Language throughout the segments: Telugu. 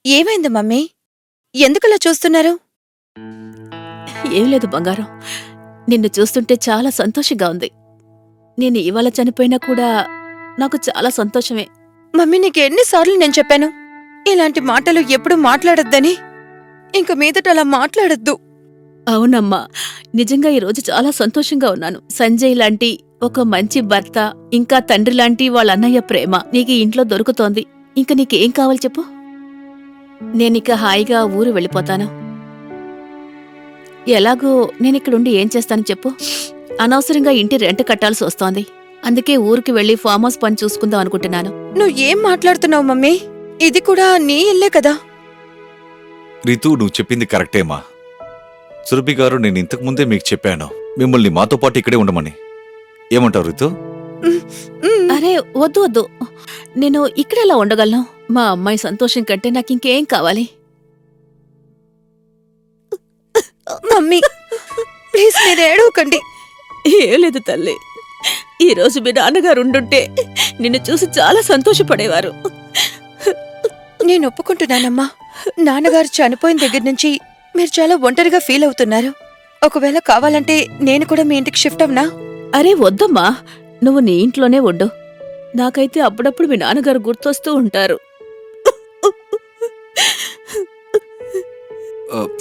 ఏమైంది మమ్మీ? ఎందుకలా చూస్తున్నారు? ఏం లేదు బంగారం. నిన్ను చూస్తుంటే చాలా సంతోషంగా ఉంది. నేను ఇవాళ చనిపోయినా కూడా నాకు చాలా సంతోషమే. మమ్మీ నీకెన్నిసార్లు నేను చెప్పాను ఇలాంటి మాటలు ఎప్పుడు మాట్లాడొద్దని. ఇంక మీదట అలా మాట్లాడొద్దు. అవునమ్మా, నిజంగా ఈరోజు చాలా సంతోషంగా ఉన్నాను. సంజయ్ లాంటి ఒక మంచి భర్త, ఇంకా తండ్రి లాంటి వాళ్ళ అన్నయ్య ప్రేమ నీకు ఈ ఇంట్లో దొరుకుతోంది. ఇంక నీకేం కావాలి చెప్పు? నేనిక హాయిగా ఊరు వెళ్ళిపోతాను. ఎలాగో నేనిక్కడుండి ఏం చేస్తాను చెప్పు? అనవసరంగా ఇంటి రెంట్ కట్టాల్సి వస్తోంది. అందుకే ఊరికి వెళ్లి ఫామ్ హౌస్ పని చూసుకుందాం అనుకుంటున్నాను. నువ్వేం మాట్లాడుతున్నావు మమ్మీ? ఇది కూడా నీ ఇల్లే కదా. రితు, నువ్వు చెప్పింది కరెక్టేమా. సురభి గారు, నేను ఇంతకు ముందే మీకు చెప్పాను మిమ్మల్ని మాతో పాటు ఇక్కడే ఉండమని. ఏమంటావు రితు? అరే వద్దు వద్దు, నేను ఇక్కడెలా ఉండగలను? మా అమ్మాయి సంతోషం కంటే నాకింకేం కావాలి? మమ్మీ ప్లీజ్ మీరు ఏడవకండి. ఏం లేదు తల్లి, ఈరోజు మీ నాన్నగారు ఉండుంటే నిన్ను చూసి చాలా సంతోషపడేవారు. నేను ఒప్పుకుంటున్నానమ్మా. నాన్నగారు చనిపోయిన దగ్గర నుంచి మీరు చాలా ఒంటరిగా ఫీల్ అవుతున్నారు. ఒకవేళ కావాలంటే నేను కూడా మీ ఇంటికి షిఫ్ట్ అవునా? అరే వద్దమ్మా, నువ్వు నీ ఇంట్లోనే ఉండు. నాకైతే అప్పుడప్పుడు మీ నాన్నగారు గుర్తొస్తూ ఉంటారు.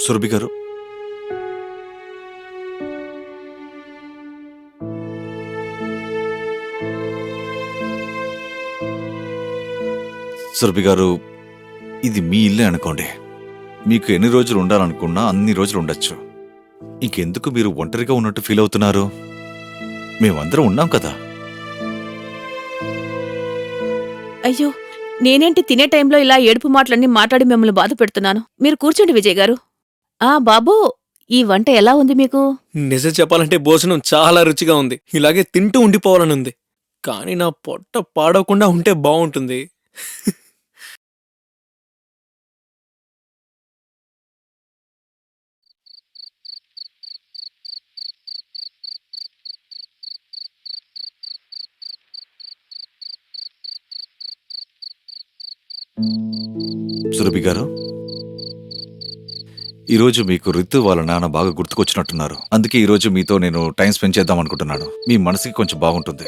సురభి గారు, సురభి గారు, ఇది మీ ఇల్లే అనుకోండి. మీకు ఎన్ని రోజులు ఉండాలనుకున్నా అన్ని రోజులు ఉండొచ్చు. ఇంకెందుకు మీరు ఒంటరిగా ఉన్నట్టు ఫీల్ అవుతున్నారు? మేమందరం ఉన్నాం కదా. అయ్యో, నేనేంటి తినే టైంలో ఇలా ఏడుపు మాటలన్నీ మాట్లాడి మిమ్మల్ని బాధ పెడుతున్నాను. మీరు కూర్చోండి విజయ్ గారు. బాబూ, ఈ వంట ఎలా ఉంది మీకు? నిజం చెప్పాలంటే భోజనం చాలా రుచిగా ఉంది. ఇలాగే తింటూ ఉండిపోవాలనుంది. కానీ నా పొట్ట పాడవకుండా ఉంటే బావుంటుంది. సురభి గారు, ఈరోజు మీకు రితు వాళ్ళ నాన్న బాగా గుర్తుకొచ్చినట్టున్నారు. అందుకే ఈరోజు మీతో నేను టైం స్పెండ్ చేద్దాం అనుకుంటున్నాను. మీ మనసుకి కొంచెం బాగుంటుంది.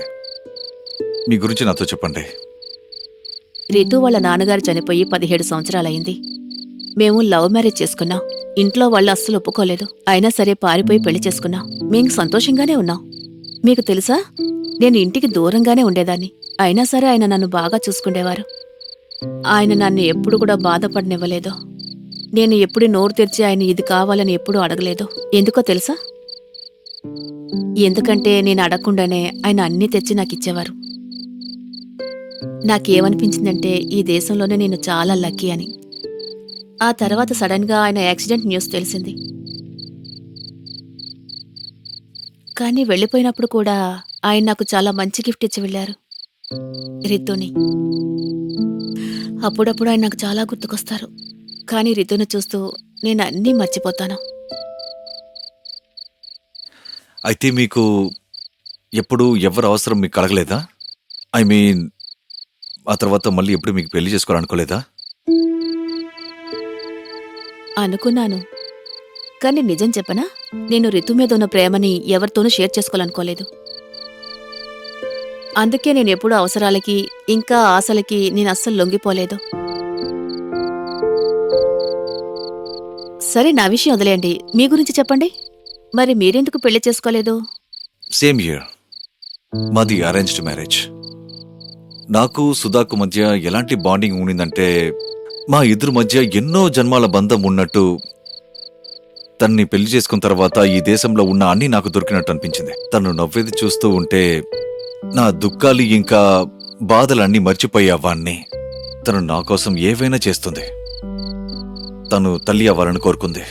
మీ గురించి నాతో చెప్పండి. రితు వాళ్ళ నాన్నగారు చనిపోయి 17 సంవత్సరాలయింది. మేము లవ్ మ్యారేజ్ చేసుకున్నాం. ఇంట్లో వాళ్ళు అస్సలు ఒప్పుకోలేదు. అయినా సరే పారిపోయి పెళ్లి చేసుకున్నాం. మేం సంతోషంగానే ఉన్నాం. మీకు తెలుసా, నేను ఇంటికి దూరంగానే ఉండేదాన్ని. అయినా సరే ఆయన నన్ను బాగా చూసుకుండేవారు. ఆయన నన్ను ఎప్పుడు కూడా బాధపడనివ్వలేదు. నేను ఎప్పుడు నోరు తెరిచి ఆయన ఇది కావాలని ఎప్పుడూ అడగలేదు. ఎందుకో తెలుసా? ఎందుకంటే నేను అడగకుండానే ఆయన అన్నీ తెచ్చి నాకిచ్చేవారు. నాకేమనిపించిందంటే ఈ దేశంలోనే నేను చాలా లక్కీ అని. ఆ తర్వాత సడన్గా ఆయన యాక్సిడెంట్ న్యూస్ తెలిసింది. కానీ వెళ్ళిపోయినప్పుడు కూడా ఆయన నాకు చాలా మంచి గిఫ్ట్ ఇచ్చి వెళ్ళారు, రితుని. అప్పుడప్పుడు ఆయన నాకు చాలా గుర్తుకొస్తారు. కానీ రితుని చూస్తూ నేను అన్నీ మర్చిపోతాను. అయితే మీకు ఎప్పుడు ఎవరు అవసరం మీకు కలగలేదా? ఐ మీన్, ఆ తర్వాత మళ్ళీ ఎప్పుడు మీకు పెళ్లి చేసుకోవాలనుకోలేదా? అనుకున్నాను, కానీ నిజం చెప్పనా, నేను రితు మీద ఉన్న ప్రేమని ఎవరితోనూ షేర్ చేసుకోవాలనుకోలేదు. అందుకే నేనెప్పుడూ అవసరాలకి ఇంకా ఆశలకి నేను అస్సలు లొంగిపోలేదు. సరే, నా విషయం వదిలేయండి. మీ గురించి చెప్పండి. మరి మీరెందుకు పెళ్లి చేసుకోలేదు? Same year. మాది అరేంజ్డ్ మ్యారేజ్. నాకు సుధాకు మధ్య ఎలాంటి బాండింగ్ ఉండిందంటే, మా ఇద్దరు మధ్య ఎన్నో జన్మాల బంధం ఉన్నట్టు. తన్ని పెళ్లి చేసుకున్న తర్వాత ఈ దేశంలో ఉన్న అన్నీ నాకు దొరికినట్టు అనిపించింది. తను నవ్వేది చూస్తూ ఉంటే నా దుఃఖాలు ఇంకా బాధలన్నీ మర్చిపోయేవాణ్ణి. తను నా కోసం ఏవైనా చేస్తుంది. తను తల్లి అవ్వాలని కోరుకుంది.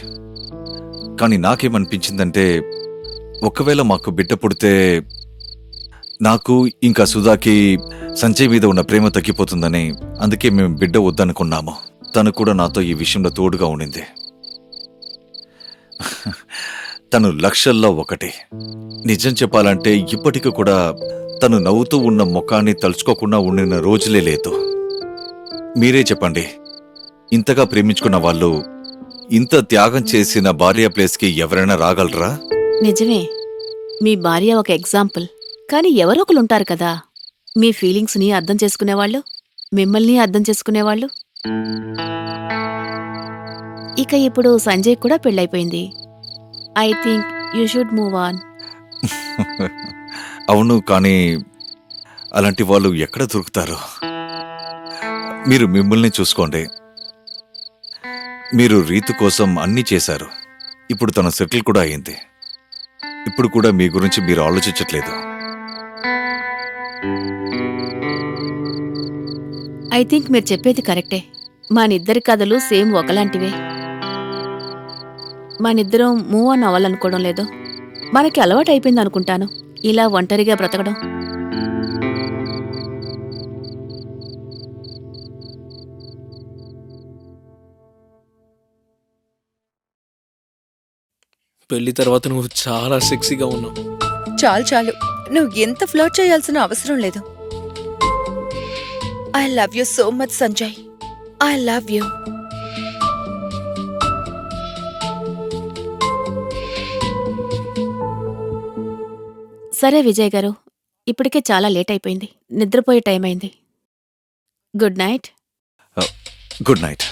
కానీ నాకేమనిపించిందంటే, ఒకవేళ మాకు బిడ్డ పుడితే నాకు ఇంకా సుధాకి సంజయ్ మీద ఉన్న ప్రేమ తగ్గిపోతుందని. అందుకే మేము బిడ్డ వద్దనుకున్నాము. తను కూడా నాతో ఈ విషయంలో తోడుగా ఉండింది. తను లక్షల్లో ఒకటి. నిజం చెప్పాలంటే ఇప్పటికీ కూడా తను నవ్వుతూ ఉన్న ముఖాన్ని తలుచుకోకుండా ఉండిన రోజులే లేదు. మీరే చెప్పండి, ఇంతగా ప్రేమించుకున్న వాళ్ళు ఇంత త్యాగం చేసిన భార్య ప్లేస్కి ఎవరైనా రాగలరా? నిజమే, మీ భార్య ఒక ఎగ్జాంపుల్. కానీ ఎవరో ఒకరుంటారు కదా, మీ ఫీలింగ్స్ని అర్థం చేసుకునేవాళ్ళు, మిమ్మల్ని అర్థం చేసుకునేవాళ్ళు. ఇక ఇప్పుడు సంజయ్ కూడా పెళ్ళైపోయింది. I think you should move on. అవును, కానీ అలాంటి వాళ్ళు ఎక్కడ దొరుకుతారు? మీరు మిమ్మల్ని చూసుకోండి. మీరు రీతు కోసం అన్నీ చేశారు. ఇప్పుడు తన సెటిల్ కూడా అయింది. ఇప్పుడు కూడా మీ గురించి మీరు ఆలోచించట్లేదు. ఐ థింక్ మీరు చెప్పేది కరెక్టే. మనిద్దరి కథలు సేమ్ ఒకలాంటివే. మనిద్దరం మూవ్ ఆన్ అవ్వాలనుకోవడం లేదు. మనకి అలవాటు అయిపోయింది అనుకుంటాను ఇలా ఒంటరిగా బ్రతకడం. పెళ్లి తర్వాత నువ్వు చాలా సెక్సీగా ఉన్నావు. చాలు చాలు, నువ్వు ఎంత ఫ్లర్ట్ చేయాల్సిన అవసరం లేదు. I love you so much Sanjay. I love you. సరే విజయ్ గారు, ఇప్పటికే చాలా లేట్ అయిపోయింది. నిద్రపోయే టైం అయింది. Good night. Good night.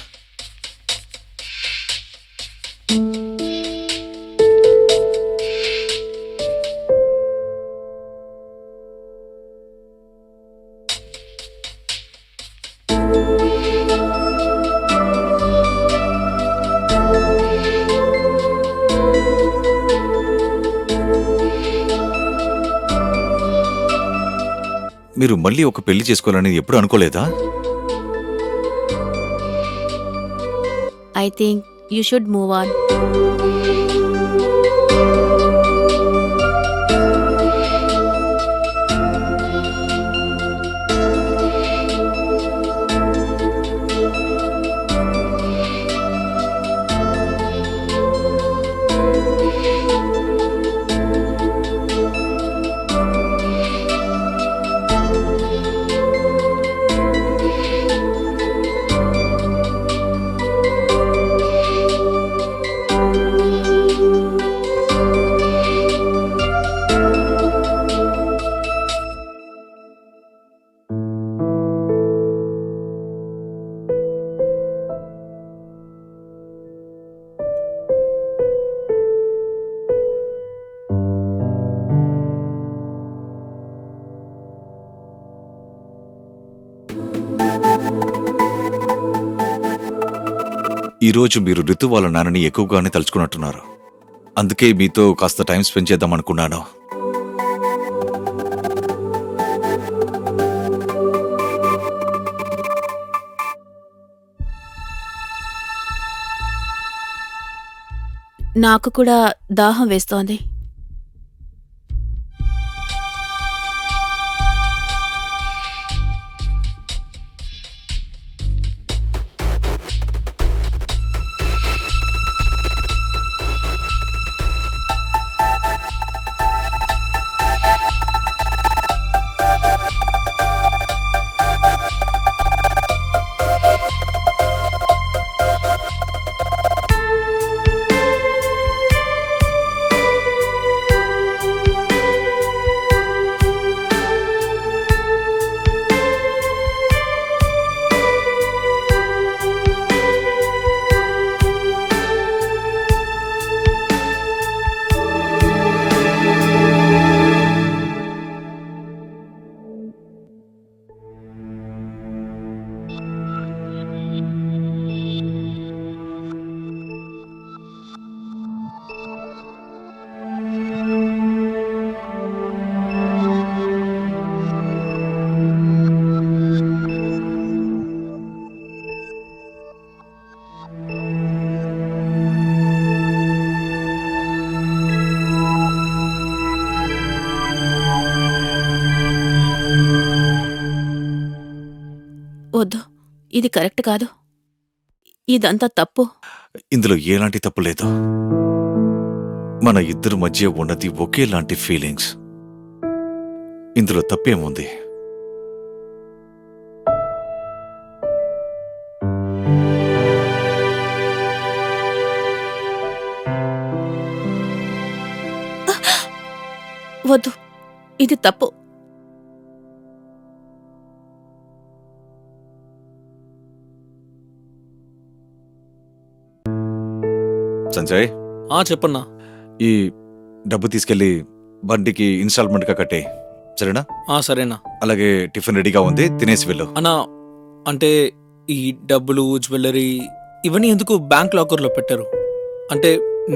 మీరు మళ్ళీ ఒక పెళ్లి చేసుకోవాలని ఎప్పుడు అనుకోలేదా? I think you should move on. ఈరోజు మీరు రితు వాళ్ళ నాన్నని ఎక్కువగానే తలుచుకున్నట్టున్నారు. అందుకే మీతో కాస్త టైం స్పెండ్ చేద్దాం అనుకున్నాను. నాకు కూడా దాహం వేస్తోంది. వద్దు, ఇది కరెక్ట్ కాదు. ఇదంతా తప్పు. ఇందులో ఎలాంటి తప్పు లేదు. మన ఇద్దరి మధ్య ఉన్నది ఒకేలాంటి ఫీలింగ్స్. ఇందులో తప్పేముంది? వద్దు, ఇది తప్పు. సంజయ్, చెప్పన్నా. ఈ డబ్బు తీసుకెళ్లి బండికి ఇన్స్టాల్మెంట్ గా కట్టే, సరేనా? సరేనా. అలాగే టిఫిన్ రెడీగా ఉంది, తినేసి వెళ్ళు. అన్నా, అంటే ఈ డబ్బులు, జ్యువెలరీ ఇవన్నీ ఎందుకు బ్యాంక్ లాకర్లో పెట్టారు? అంటే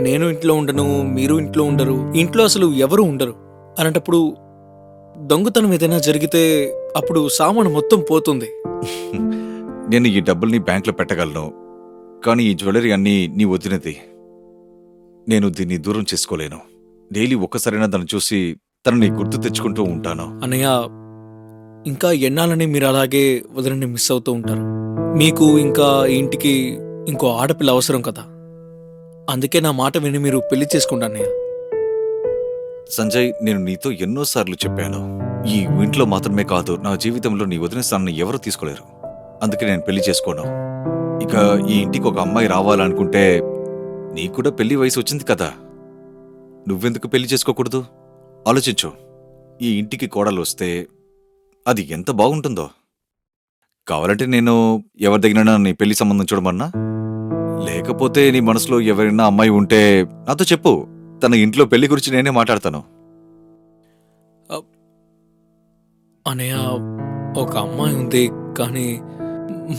నేను ఇంట్లో ఉండను, మీరు ఇంట్లో ఉండరు, ఇంట్లో అసలు ఎవరు ఉండరు. అలాంటప్పుడు దొంగతనం ఏదైనా జరిగితే అప్పుడు సామాను మొత్తం పోతుంది. నేను ఈ డబ్బుల్ని బ్యాంక్లో పెట్టగలను, కానీ ఈ జ్యువెలరీ అన్నీ నీ వదినది. నేను దీన్ని దూరం చేసుకోలేను. డైలీ ఒక్కసారైనా దాన్ని చూసి తనని గుర్తు తెచ్చుకుంటూ ఉంటాను. అన్నయ్య, ఇంకా ఎన్నాళ్ళని మీరు అలాగే వదిలిని మిస్ అవుతూ ఉంటారు? మీకు ఇంకా ఈ ఇంటికి ఇంకో ఆడపిల్ల అవసరం కదా. అందుకే నా మాట విని మీరు పెళ్లి చేసుకోండి అన్నయ్య. సంజయ్, నేను నీతో ఎన్నోసార్లు చెప్పాను, ఈ ఇంట్లో మాత్రమే కాదు, నా జీవితంలో నీ వదిన స్థానాన్ని ఎవరూ తీసుకోలేరు. అందుకే నేను పెళ్లి చేసుకోను. ఇక ఈ ఇంటికి ఒక అమ్మాయి రావాలనుకుంటే నీకు కూడా పెళ్లి వయసు వచ్చింది కదా, నువ్వెందుకు పెళ్లి చేసుకోకూడదు? ఆలోచించు. ఈ ఇంటికి కోడలు వస్తే అది ఎంత బాగుంటుందో. కావాలంటే నేను ఎవరి దగ్గరైనా నీ పెళ్లి సంబంధం చూడమన్నా, లేకపోతే నీ మనసులో ఎవరైనా అమ్మాయి ఉంటే నాతో చెప్పు. తన ఇంట్లో పెళ్లి గురించి నేనే మాట్లాడతాను. అన్నయ్య, ఒక అమ్మాయి ఉంది, కానీ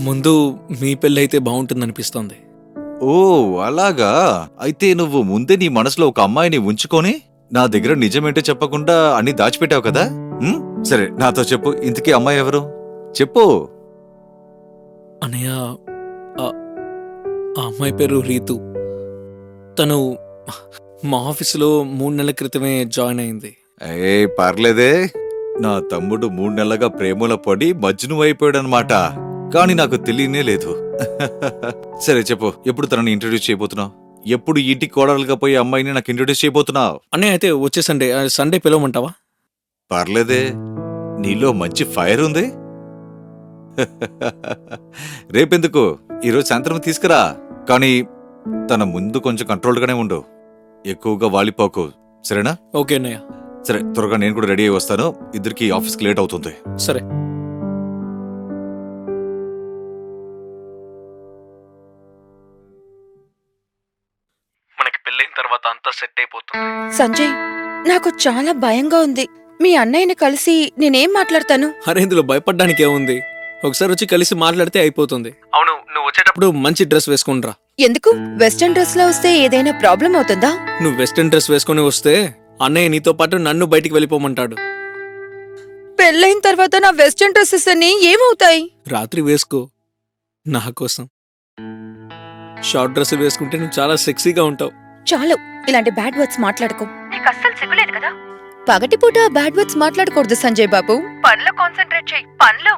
ముందు మీ పెళ్ళి అయితే బాగుంటుందనిపిస్తోంది. ఓ అలాగా? అయితే నువ్వు ముందే నీ మనసులో ఒక అమ్మాయిని ఉంచుకొని నా దగ్గర నిజమేంటో చెప్పకుండా అన్ని దాచిపెట్టావు కదా. సరే, నాతో చెప్పు, ఇంతకీ అమ్మాయి ఎవరు? చెప్పు. అన్నయ్య, ఆ అమ్మాయి పేరు రీతు. తను మా ఆఫీసులో 3 నెలల క్రితమే జాయిన్ అయింది. పర్లేదే, నా తమ్ముడు 3 నెలలుగా ప్రేమలో పడి మజ్ను అయిపోయాడనమాట. కానీ నాకు తెలియనే లేదు. సరే చెప్పు, ఎప్పుడు తనని ఇంట్రడ్యూస్ చేయబోతున్నావు? ఎప్పుడు ఇంటికి కోడలుగా పోయి అమ్మాయిని నాకు ఇంట్రడ్యూస్ చేయబోతున్నావు? అన్నయ్య, అయితే వచ్చే సండే పిలవమంటావా? పర్లేదే, నీలో మంచి ఫైర్ ఉంది. రేపెందుకు, ఈరోజు సాయంత్రం తీసుకురా. కానీ తన ముందు కొంచెం కంట్రోల్గానే ఉండు, ఎక్కువగా వాలిపోకు, సరేనా? ఓకే అన్నయ్య. సరే, త్వరగా నేను కూడా రెడీ అయి వస్తాను. ఇద్దరికి ఆఫీస్కి లేట్ అవుతుంది. సరే. మనకి పెళ్ళైన తర్వాత అంతా సెట్ అయిపోతుంది. సంజయ్, నాకు చాలా భయంగా ఉంది. మీ అన్నయ్యని కలిసి నేనేం మాట్లాడతాను? అరే, ఇందులో భయపడ్డానికి ఏముంది? ఒకసారి వచ్చి కలిసి మాట్లాడితే అయిపోతుంది. అవును, నువ్వు వచ్చేటప్పుడు మంచి డ్రెస్ వేసుకునిరా. ఎందుకు? వెస్టర్న్ డ్రెస్ లో వస్తే ఏదైనా ప్రాబ్లం అవుతుందా? నువ్వు వెస్టర్న్ డ్రెస్ వేసుకుని వస్తే అన్నయ్య నీతో పాటు నన్ను బయటికి వెళ్ళిపోమంటాడు. పెళ్ళైన తర్వాత నా వెస్టర్న్ డ్రెస్సెస్ అన్ని ఏమవుతాయి? రాత్రి వేసుకో, నా కోసం. షార్ట్ డ్రెస్ వేసుకుంటే నువ్వు చాలా సెక్సీగా ఉంటావు. చాలు, ఇలాంటి బ్యాడ్ వర్డ్స్ మాట్లాడుకో. నీకు అస్సలు సిగ్గులేదు కదా? పగటిపూట బ్యాడ్ వర్డ్స్ మాట్లాడకూడదు సంజయ్ బాబు. పనిలో కాన్సంట్రేట్ చెయ్యి, పనిలో.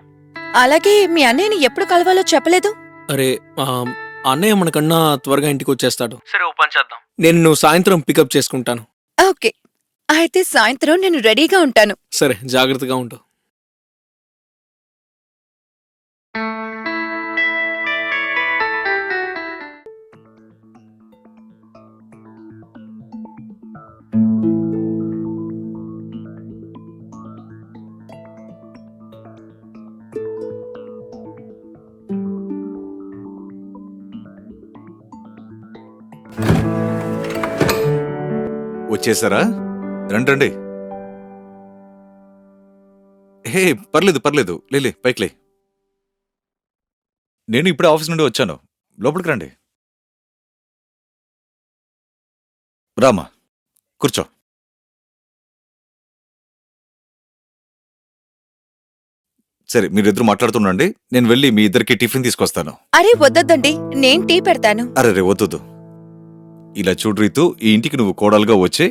అలాగే మీ అన్నయ్యని ఎప్పుడు కలవాలో చెప్పలేదు? అరే, అన్నయ్య మనకన్నా త్వరగా ఇంటికి వచ్చేస్తాడు. సరే, ఓ పని చేద్దాం. నువ్వు సాయంత్రం పికప్ చేసుకుంటాను. ఓకే, అయితే సాయంత్రం నేను రెడీగా ఉంటాను. సరే, జాగ్రత్తగా ఉండు. వచ్చేసారా? రండి. హే, పర్లేదు, లేలే, పైకిలే. నేను ఇప్పుడే ఆఫీస్ నుండి వచ్చాను, లోపలికి రండి. రామా, కూర్చో. సరే, మీరిద్దరు మాట్లాడుతుండండి, నేను వెళ్ళి మీ ఇద్దరికి టిఫిన్ తీసుకొస్తాను. అరే వద్దండి, నేను టీ పెడతాను. అరే వద్దు. ఇలా చూడు రీతు, ఈ ఇంటికి నువ్వు కోడలుగా వచ్చే,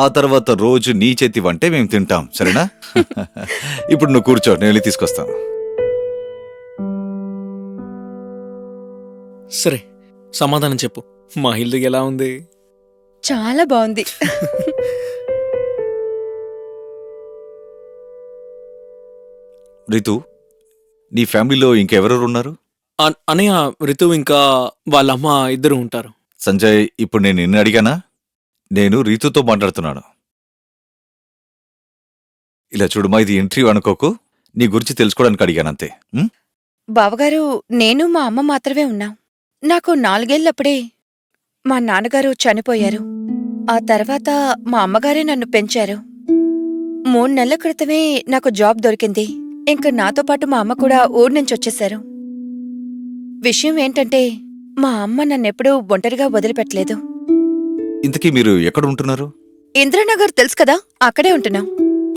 ఆ తర్వాత రోజు నీ చేతి వంటే మేము తింటాం, సరేనా? ఇప్పుడు నువ్వు కూర్చో, నేను వెళ్ళి తీసుకొస్తాను. సరే, సమాధానం చెప్పు, మా ఇల్లు ఎలా ఉంది? చాలా బాగుంది. రీతు, నీ ఫ్యామిలీలో ఇంకెవరెవరు ఉన్నారు? అన్నయ్య, రితు ఇంకా వాళ్ళమ్మ ఇద్దరు ఉంటారు. సంజయ్, ఇప్పుడు నేను నిన్ను అడిగానా? నేను రీతుతో మాట్లాడుతున్నాను. ఇలా చూడుమా, ఇది ఇంటర్వ్యూ అనుకోకు. నీ గురించి తెలుసుకోవడానికి అడిగానంతే. ఉం? బావగారు, నేను మా అమ్మ మాత్రమే ఉన్నాం. నాకు 4 ఏళ్లప్పుడే మా నాన్నగారు చనిపోయారు. ఆ తర్వాత మా అమ్మగారే నన్ను పెంచారు. 3 నెలల క్రితమే నాకు జాబ్ దొరికింది. ఇంక నాతో పాటు మా అమ్మ కూడా ఊరు నుంచి వచ్చేశారు. విషయం ఏంటంటే మా అమ్మ నన్నెప్పుడూ ఒంటరిగా వదిలిపెట్టలేదు. ఇంతకీ మీరు ఎక్కడ ఉంటున్నారు? ఇంద్రనగర్ తెలుసు కదా, అక్కడే ఉంటున్నాం.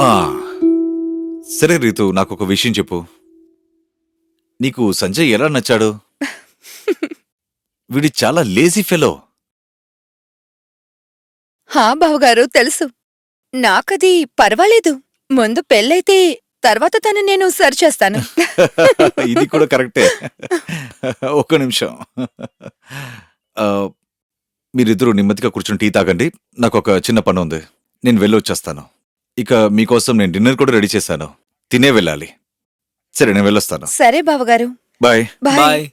ఆ, సరే రీతు, నాకు ఒక విషయం చెప్పు. నీకు సంజయ్ ఎలా నచ్చాడు? వీడి చాలా లేజీ ఫెలో. హా బావగారు, తెలుసు. నాకది పర్వాలేదు. ముందు పెళ్ళైతే తర్వాత తను నేను సరిచేస్తాను. ఇది కూడా కరెక్టే. ఒక్క నిమిషం. ఆ, మీరిద్దరూ నెమ్మదిగా కూర్చొని టీ తాగండి. నాకు ఒక చిన్న పని ఉంది, నేను వెళ్ళొచ్చేస్తాను. ఇక మీకోసం నేను డిన్నర్ కూడా రెడీ చేశాను, తినే వెళ్ళాలి. సరే, నేను వెళ్ళొస్తాను. సరే బావగారు, బాయ్. బాయ్. బాయ్.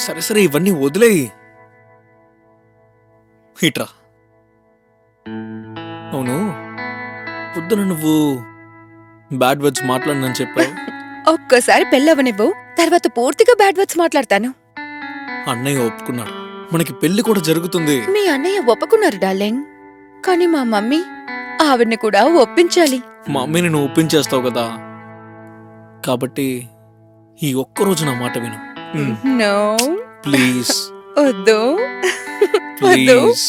సరే సరే, ఇవన్నీ వదిలేయి. ఇట్రా. అవును, పొద్దున నువ్వు బ్యాడ్ వర్డ్స్ మాట్లాడినని చెప్పావు. ఒక్కోసారి పెళ్ళవనివ్వు, తర్వాత పూర్తిగా బ్యాడ్ వర్డ్స్ మాట్లాడతాను. అన్నయ్య ఒప్పుకున్నాడు, మనకి పెళ్లి కూడా జరుగుతుంది. మీ అన్నయ్య ఒప్పుకున్నారు డార్లింగ్, కానీ మా మమ్మీ ఆవిడ్ని కూడా ఒప్పించాలి. మా అమ్మని నువ్వు ఒప్పించేస్తావు కదా, కాబట్టి ఈ ఒక్కరోజు నా మాట విను. నో, ప్లీజ్ వద్దు, వద్దు. ప్లీజ్.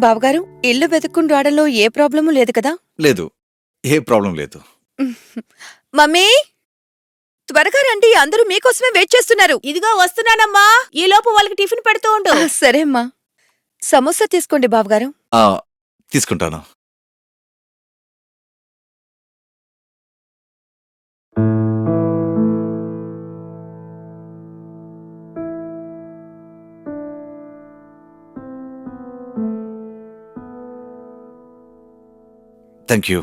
బావగారు, ఇల్లు వెతుక్కుని రావడంలో ఏ ప్రాబ్లము లేదు కదా? లేదు, ఏ ప్రాబ్లం లేదు. మమ్మీ, త్వరగా రండి, అందరూ మీకోసమే వెయిట్ చేస్తున్నారు. ఇదిగో వస్తున్నానమ్మా, ఈ లోపు వాళ్ళకి టిఫిన్ పెడుతూ ఉండు. సరే అమ్మా. సమోసా తీసుకోండి బావగారు. ఆ, తీసుకుంటాను. Thank you.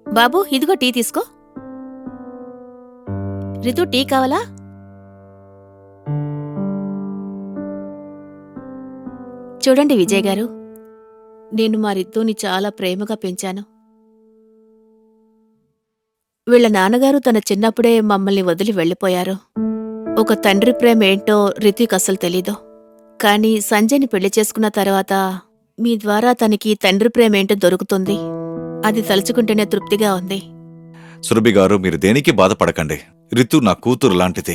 బాబు, ఇదిగో టీ తీసుకో. రితు, టీ కావాలా? చూడండి విజయ్ గారు, నేను మా రితుని చాలా ప్రేమగా పెంచాను. వీళ్ళ నాన్నగారు తన చిన్నప్పుడే మమ్మల్ని వదిలి వెళ్ళిపోయారు. ఒక తండ్రి ప్రేమ ఏంటో రితుకి అస్సలు తెలీదు. కానీ సంజయ్ని పెళ్లి చేసుకున్న తర్వాత మీ ద్వారా తనకి తండ్రి ప్రేమ ఏంటో దొరుకుతుంది. అది తలుచుకుంటేనే తృప్తిగా ఉంది. సురభి గారు, మీరు దేనికి బాధపడకండి. రితు నా కూతురు లాంటిది.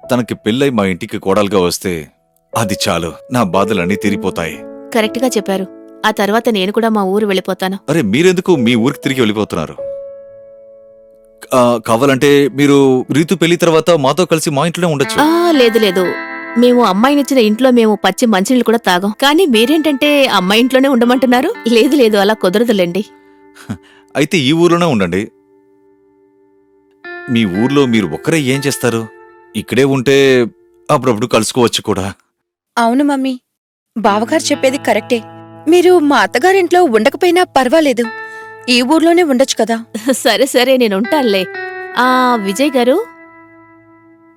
తనకి పెళ్ళై మా ఇంటికి కోడలుగా వస్తే అది చాలు, నా బాధలన్నీ తీరిపోతాయి. కరెక్ట్గా చెప్పారు. ఆ తర్వాత నేను కూడా మా ఊరు వెళ్ళిపోతాను. అరే, మీరెందుకు మీ ఊరికి తిరిగి వెళ్ళిపోతున్నారు? కావాలంటే మీరు రీతు పెళ్లి తర్వాత మాతో కలిసి మా ఇంట్లోనే ఉండొచ్చు. లేదు లేదు, మేము అమ్మాయినిచ్చిన ఇంట్లో మేము పచ్చి మంచినీళ్ళు కూడా తాగం. కానీ మీరేంటంటే అమ్మాయి ఇంట్లోనే ఉండమంటున్నారు. లేదు లేదు, అలా కుదరదులేండి. అయితే ఈ ఊర్లోనే ఉండండి. మీ ఊర్లో మీరు ఒక్కరే ఏం చేస్తారు? ఇక్కడే ఉంటే అప్పుడప్పుడు కలుసుకోవచ్చు కూడా. అవును మమ్మీ, బావగారు చెప్పేది కరెక్టే. మీరు మా అత్తగారింట్లో ఉండకపోయినా పర్వాలేదు, ఈ ఊర్లోనే ఉండొచ్చు కదా. సరే సరే, నేనుంటానులే. విజయ్ గారు,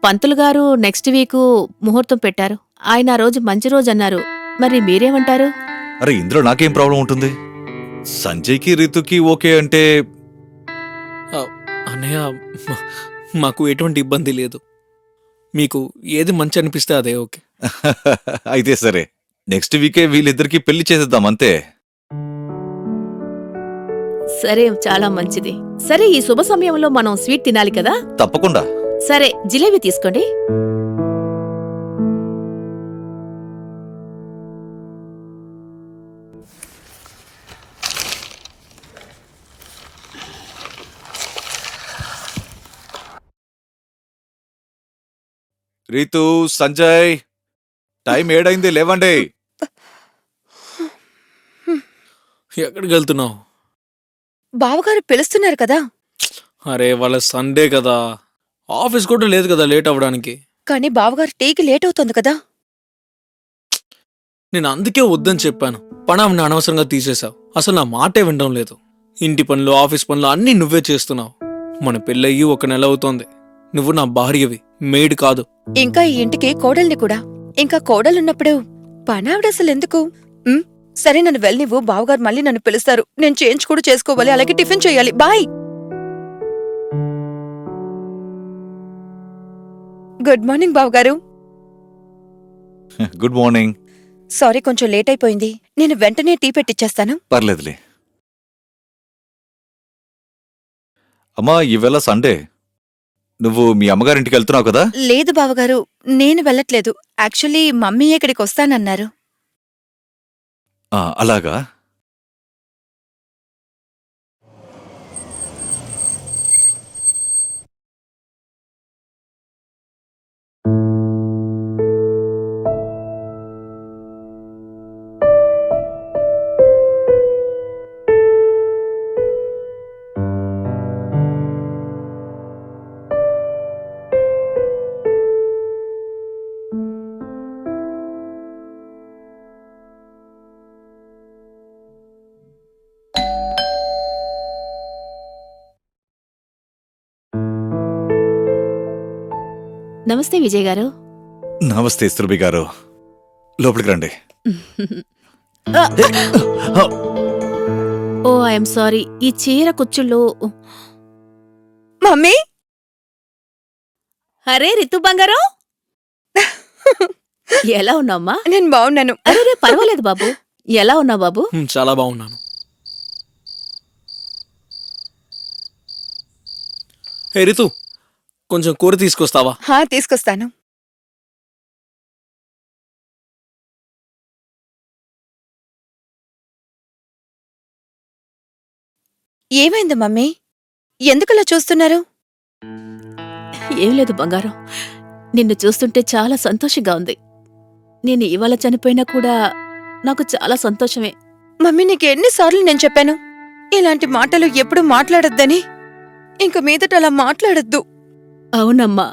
పంతులు గారు నెక్స్ట్ వీకు ముహూర్తం పెట్టారు. ఆయన ఆ రోజు మంచి రోజు అన్నారు. మరి మీరేమంటారు? అరే, ఇందులో నాకేం ప్రాబ్లం ఉంటుంది? సంజయ్కి రీతుకి ఓకే అంటే అన్నయ్య, మాకు ఎటువంటి ఇబ్బంది లేదు. మీకు ఏది మంచి అనిపిస్తే అదే ఓకే. అయితే సరే, నెక్స్ట్ వీకే వీళ్ళిద్దరికి పెళ్లి చేసేద్దాం, అంతే. సరే, చాలా మంచిది. సరే, ఈ శుభ సమయంలో మనం స్వీట్ తినాలి కదా. తప్పకుండా. సరే, జిలేబీ తీసుకోండి. రీతు, సంజయ్, టైం 7 అయింది, లేవండి. ఎక్కడికి వెళ్తున్నావు? బావగారు పిలుస్తున్నారు కదా. అరే, వాళ్ళ సండే కదా, ఆఫీస్ కూడా లేదు కదా లేట్ అవ్వడానికి. కానీ బావగారు టీకి లేట్ అవుతుంది కదా. నేను అందుకే వద్దని చెప్పాను. పనాన్ని అనవసరంగా తీసేశావు. అసలు నా మాటే వినడం లేదు. ఇంటి పనులు ఆఫీస్ పనులు అన్నీ నువ్వే చేస్తున్నావు. మన పెళ్ళయ్యి 1 నెల అవుతోంది. నువ్వు నా భార్యవి, మేడ్ కాదు. ఇంకా ఈ ఇంటికి కోడల్ని కూడా. ఇంకా కోడలున్నప్పుడు పనావిడ అసలెందుకు? సరే, నన్ను వెళ్ళనివ్వు. బావగారు మళ్ళీ నన్ను పిలుస్తారు. నేను చేంజ్ కూడా చేసుకోవాలి, అలాగే టిఫిన్ చేయాలి. బాయ్. గుడ్ మార్నింగ్ బావగారు. Good morning. సారీ, కొంచెం లేట్ అయిపోయింది. నేను వెంటనే టీ పెట్టిచ్చేస్తాను. పర్లేదులే. అమ్మా, ఈవేళ సండే. నువ్వు మీ అమ్మగారింటికి వెళ్తున్నావు కదా? లేదు బావగారు, నేను వెళ్ళట్లేదు. యాక్చువల్లీ మమ్మీ ఇక్కడికి వస్తానన్నారు. అలాగా? నమస్తే విజయ్ గారు. నమస్తే సురభి గారు. లోపలికి రండి. ఓ ఐఎమ్ సారీ. ఈ చీర కుచ్చుళ్ళు. మమ్మీ! అరే రితు బంగారం, ఎలా ఉన్నావమ్మా? నేను బాగున్నాను. అరే పర్వాలేదు బాబు. ఎలా ఉన్నావు బాబు? చాలా బాగున్నాను. హే రితు, కొంచెం కూర తీసుకొస్తావా? తీసుకొస్తాను. ఏమైంది మమ్మీ? ఎందుకలా చూస్తున్నారు? ఏం లేదు బంగారం, నిన్ను చూస్తుంటే చాలా సంతోషంగా ఉంది. నేను ఇవాళ చనిపోయినా కూడా నాకు చాలా సంతోషమే. మమ్మీ, నీకు ఎన్నిసార్లు నేను చెప్పాను ఇలాంటి మాటలు ఎప్పుడు మాట్లాడొద్దని? ఇంక మీదట అలా మాట్లాడొద్దు. అవునమ్మా,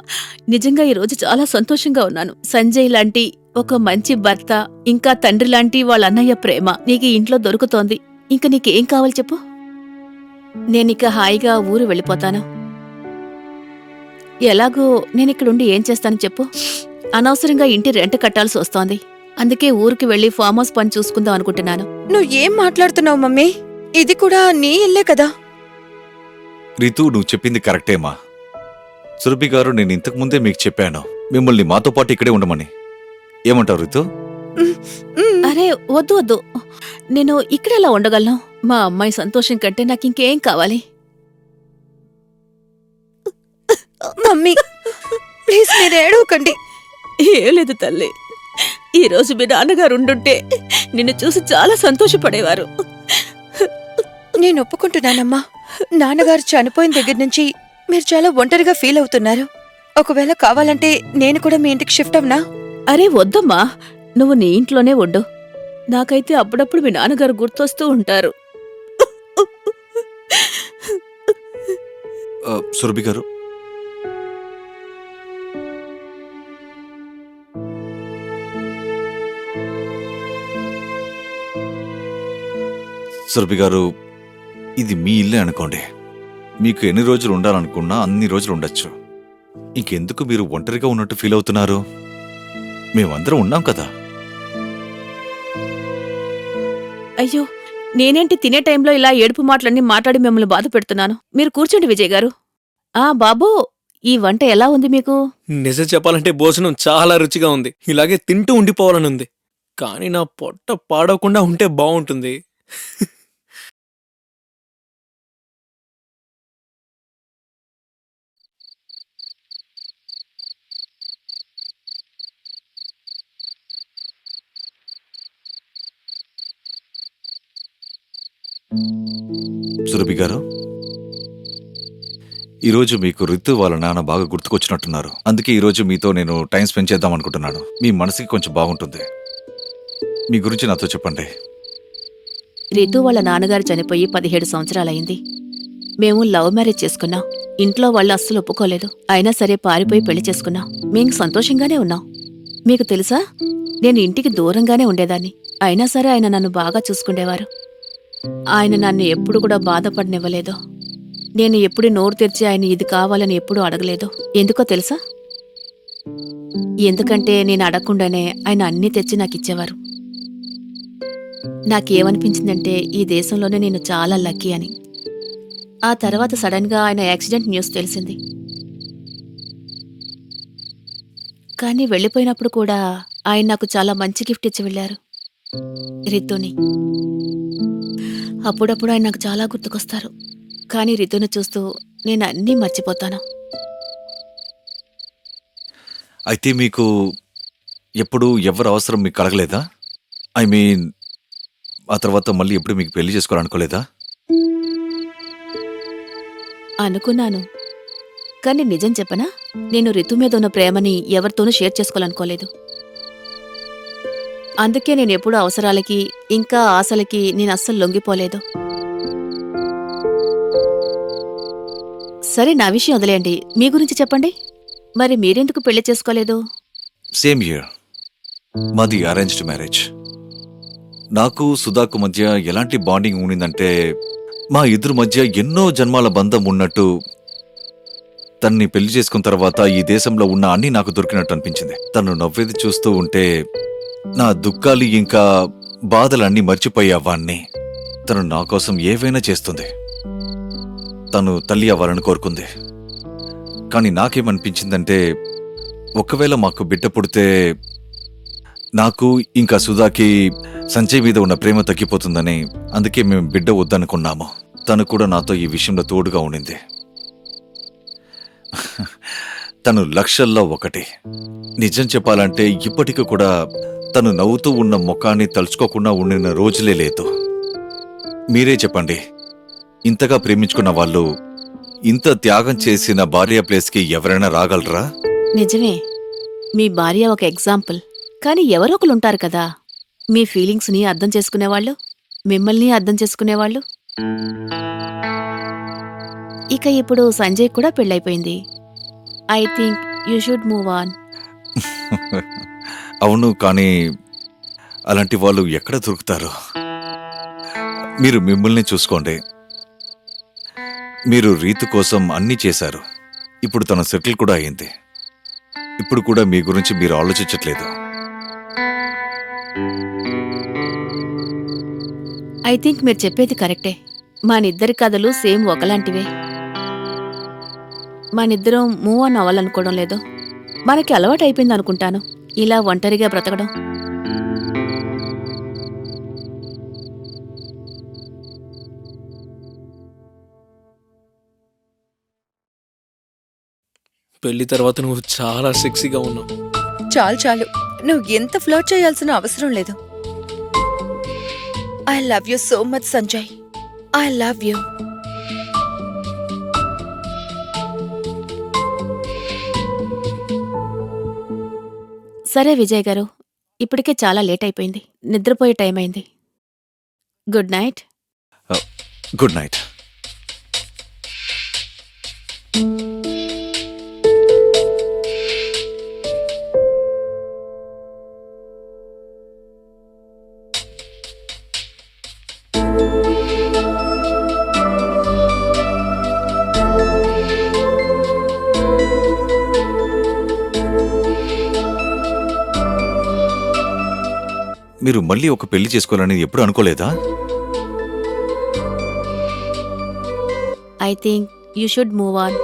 నిజంగా ఈరోజు చాలా సంతోషంగా ఉన్నాను. సంజయ్ లాంటి ఒక మంచి భర్త, ఇంకా తండ్రి లాంటి వాళ్ళ అన్నయ్య ప్రేమ నీకు ఈ ఇంట్లో దొరుకుతోంది. ఇంక నీకేం కావాలి చెప్పు? నేనిక హాయిగా ఊరు వెళ్ళిపోతాను. ఎలాగో నేనిక్కడుండి ఏం చేస్తాను చెప్పు? అనవసరంగా ఇంటి రెంట్ కట్టాల్సి వస్తోంది. అందుకే ఊరికి వెళ్లి ఫామ్ హౌస్ పని చూసుకుందాం అనుకుంటున్నాను. నువ్వు ఏం మాట్లాడుతున్నావు మమ్మీ? ఇది కూడా నీ ఇల్లే కదా. రితు, నువ్వు చెప్పింది కరెక్టేమా. సురభి గారు, నేను ఇంతకు ముందే మీకు చెప్పాను మిమ్మల్ని మాతో పాటు ఇక్కడే ఉండమని. ఏమంటావు రితు? అరే వద్దు వద్దు, నేను ఇక్కడెలా ఉండగలను? మా అమ్మాయి సంతోషం కంటే నాకింకేం కావాలి? మమ్మీ ప్లీజ్, మీరు ఏడవకండి. ఏం లేదు తల్లి, ఈరోజు మీ నాన్నగారు ఉండుంటే నిన్ను చూసి చాలా సంతోషపడేవారు. నేను ఒప్పుకుంటున్నానమ్మా. నాన్నగారు చనిపోయిన దగ్గర నుంచి మీరు చాలా ఒంటరిగా ఫీల్ అవుతున్నారు. ఒకవేళ కావాలంటే నేను కూడా మీ ఇంటికి షిఫ్ట్ అవునా? అరే వద్దమ్మా, నువ్వు నీ ఇంట్లోనే ఉండు. నాకైతే అప్పుడప్పుడు మీ నాన్నగారు గుర్తొస్తూ ఉంటారు. సురభి గారు, సురభి గారు, ఇది మీ ఇల్లే అనుకోండి. మీకు ఎన్ని రోజులు ఉండాలనుకున్నా అన్ని రోజులు ఉండొచ్చు. ఇంకెందుకు మీరు ఒంటరిగా ఉన్నట్టు ఫీల్ అవుతున్నారు? మేమందరం ఉన్నాం కదా. అయ్యో, నేనేంటి తినే టైంలో ఇలా ఏడుపు మాటలన్నీ మాట్లాడి మిమ్మల్ని బాధ పెడుతున్నాను. మీరు కూర్చోండి విజయ్ గారు. బాబూ, ఈ వంట ఎలా ఉంది మీకు? నిజం చెప్పాలంటే భోజనం చాలా రుచిగా ఉంది. ఇలాగే తింటూ ఉండిపోవాలనుంది. కానీ నా పొట్ట పాడవకుండా ఉంటే బాగుంటుంది. సురభి గారు, ఈరోజు మీకు రితు వాళ్ళ నాన్న బాగా గుర్తుకొచ్చినట్టున్నారు. అందుకే ఈరోజు మీతో నేను టైం స్పెండ్ చేద్దాం అనుకుంటున్నాను. మీ మనసుకి కొంచెం బాగుంటుంది. మీ గురించి నాతో చెప్పండి. రితు వాళ్ళ నాన్నగారు చనిపోయి 17 సంవత్సరాలయింది. మేము లవ్ మ్యారేజ్ చేసుకున్నాం. ఇంట్లో వాళ్ళు అస్సలు ఒప్పుకోలేదు. అయినా సరే పారిపోయి పెళ్లి చేసుకున్నాం. మేం సంతోషంగానే ఉన్నాం. మీకు తెలుసా, నేను ఇంటికి దూరంగానే ఉండేదాన్ని. అయినా సరే ఆయన నన్ను బాగా చూసుకుండేవారు. ఆయన నన్ను ఎప్పుడు కూడా బాధపడనివ్వలేదు. నేను ఎప్పుడు నోరు తెరిచి ఆయన ఇది కావాలని ఎప్పుడూ అడగలేదు. ఎందుకో తెలుసా? ఎందుకంటే నేను అడగకుండానే ఆయన అన్నీ తెచ్చి నాకిచ్చేవారు. నాకేమనిపించిందంటే ఈ దేశంలోనే నేను చాలా లక్కీ అని. ఆ తర్వాత సడన్గా ఆయన యాక్సిడెంట్ న్యూస్ తెలిసింది. కానీ వెళ్ళిపోయినప్పుడు కూడా ఆయన నాకు చాలా మంచి గిఫ్ట్ ఇచ్చి వెళ్ళారు, రితుని. అప్పుడప్పుడు ఆయన నాకు చాలా గుర్తుకొస్తారు. కానీ రితుని చూస్తూ నేను అన్నీ మర్చిపోతాను. అయితే మీకు ఎప్పుడు ఎవరు అవసరం మీకు కలగలేదా? ఐ మీన్, ఆ తర్వాత మళ్ళీ ఎప్పుడు మీకు పెళ్లి చేసుకోవాలనుకోలేదా? అనుకున్నాను. కానీ నిజం చెప్పనా, నేను రితు మీద ఉన్న ప్రేమని ఎవరితోనూ షేర్ చేసుకోవాలనుకోలేదు. అందుకే నేను ఎప్పుడూ అవసరాలకి ఇంకా ఆశలకి నేను అస్సలు లొంగిపోలేదు. సరే, నా విషయం వదిలేయండి. మీ గురించి చెప్పండి. మరి మీరెందుకు పెళ్లి చేసుకోలేదు? Same year. మాది అరేంజ్డ్ మ్యారేజ్. నాకు సుధాకు మధ్య ఎలాంటి బాండింగ్ ఉండిందంటే, మా ఇద్దరు మధ్య ఎన్నో జన్మాల బంధం ఉన్నట్టు తన్ని పెళ్లి చేసుకున్న తర్వాత ఈ దేశంలో ఉన్న అన్నీ నాకు దొరికినట్టు అనిపించింది. తను నవ్వేది చూస్తూ ఉంటే నా దుఃఖాలు ఇంకా బాధలన్నీ మర్చిపోయేవాణ్ణి. తను నా కోసం ఏవైనా చేస్తుంది. తను తల్లి అవ్వాలని కోరుకుంది. కానీ నాకేమనిపించిందంటే, ఒకవేళ మాకు బిడ్డ పుడితే నాకు ఇంకా సుధాకి సంజయ్ మీద ఉన్న ప్రేమ తగ్గిపోతుందని, అందుకే మేము బిడ్డ వద్దనుకున్నాము. తను కూడా నాతో ఈ విషయంలో తోడుగా ఉండింది. తను లక్షల్లో ఒకటి. నిజం చెప్పాలంటే ఇప్పటికీ కూడా తను నవ్వుతూ ఉన్న ముఖాన్ని తలుచుకోకుండా ఉండిన రోజులే లేదు. మీరే చెప్పండి, ఇంతగా ప్రేమించుకున్న వాళ్ళు ఇంత త్యాగం చేసిన భార్య ప్లేస్కి ఎవరైనా రాగలరా? నిజమే, మీ భార్య ఒక ఎగ్జాంపుల్. కానీ ఎవరో ఒకరుంటారు కదా, మీ ఫీలింగ్స్ని అర్థం చేసుకునేవాళ్ళు, మిమ్మల్ని అర్థం చేసుకునేవాళ్ళు. ఇక ఇప్పుడు సంజయ్ కూడా పెళ్ళైపోయింది. I think you should move on. అవును, కానీ అలాంటి వాళ్ళు ఎక్కడ దొరుకుతారు? మీరు మిమ్మల్ని చూసుకోండి. మీరు రీతు కోసం అన్నీ చేశారు. ఇప్పుడు తన సెటిల్ కూడా అయింది. ఇప్పుడు కూడా మీ గురించి మీరు ఆలోచించట్లేదు. ఐ థింక్ మీరు చెప్పేది కరెక్టే. మనిద్దరి కథలు సేమ్ ఒకలాంటివే. మనిద్దరం మూవ్ ఆన్ అవ్వాలనుకోవడం లేదు. మనకి అలవాటు అయిపోయింది అనుకుంటాను ఇలా ఒంటరిగా బ్రతకడం. పెళ్లి తర్వాత నువ్వు చాలా సెక్సీగా ఉన్నావు. చాలు చాలు, నువ్వు ఎంత ఫ్లర్ట్ చేయాల్సిన అవసరం లేదు. I love you so much Sanjay. I love you. సరే విజయ్ గారు, ఇప్పటికే చాలా లేట్ అయిపోయింది. నిద్రపోయే టైం అయింది. Good night. Good night. మీరు మళ్ళీ ఒక పెళ్లి చేసుకోవాలని ఎప్పుడు అనుకోలేదా? I think you should move on.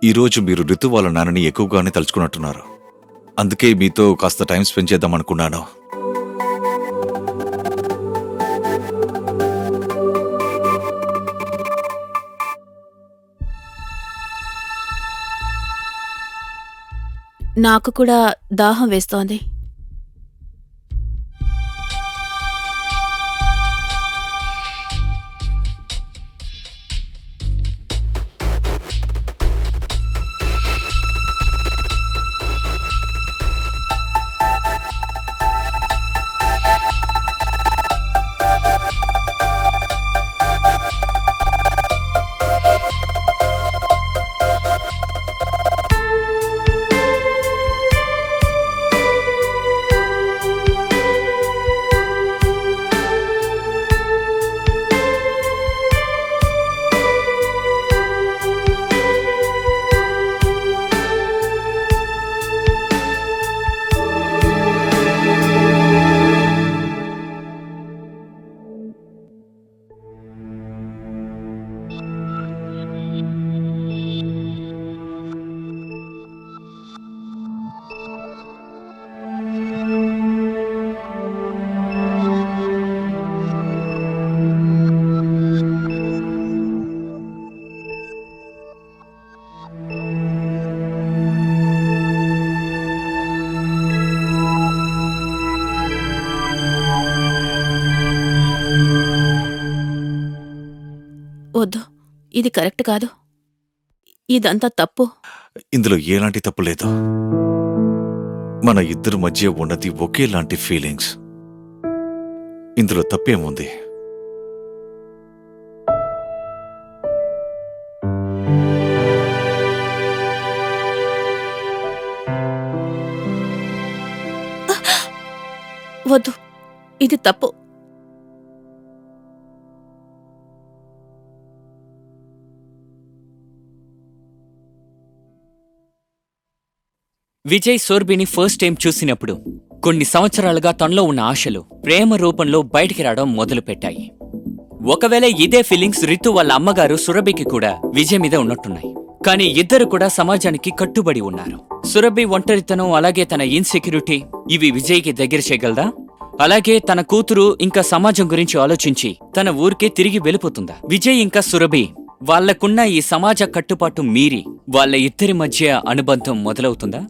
ఈరోజు మీరు రితు వాళ్ళ నాన్నని ఎక్కువగానే తలుచుకున్నట్టున్నారు. అందుకే మీతో కాస్త టైం స్పెండ్ చేద్దాం అనుకున్నాను. నాకు కూడా దాహం వేస్తోంది. వద్దు, ఇది కరెక్ట్ కాదు. ఇదంతా తప్పు. ఇందులో ఎలాంటి తప్పు లేదు. మన ఇద్దరి మధ్య ఉన్నది ఒకేలాంటి ఫీలింగ్స్. ఇందులో తప్పేముంది? వద్దు, ఇది తప్పు. విజయ్ సోర్బిని ఫస్ట్ టైం చూసినప్పుడు కొన్ని సంవత్సరాలుగా తనలో ఉన్న ఆశలు ప్రేమ రూపంలో బయటికి రావడం మొదలుపెట్టాయి. ఒకవేళ ఇదే ఫీలింగ్స్ రితు వాళ్ళ అమ్మగారు సురభికి కూడా విజయ్ మీద ఉన్నట్టున్నాయి. కానీ ఇద్దరు కూడా సమాజానికి కట్టుబడి ఉన్నారు. సురభి ఒంటరితనం అలాగే తన ఇన్సెక్యూరిటీ ఇవి విజయ్కి దగ్గర చేయగలదా? అలాగే తన కూతురు ఇంకా సమాజం గురించి ఆలోచించి తన ఊరికే తిరిగి వెళ్ళిపోతుందా? విజయ్ ఇంకా సురభి వాళ్లకున్న ఈ సమాజ కట్టుబాటు మీరి వాళ్ళ ఇద్దరి మధ్య అనుబంధం మొదలవుతుందా?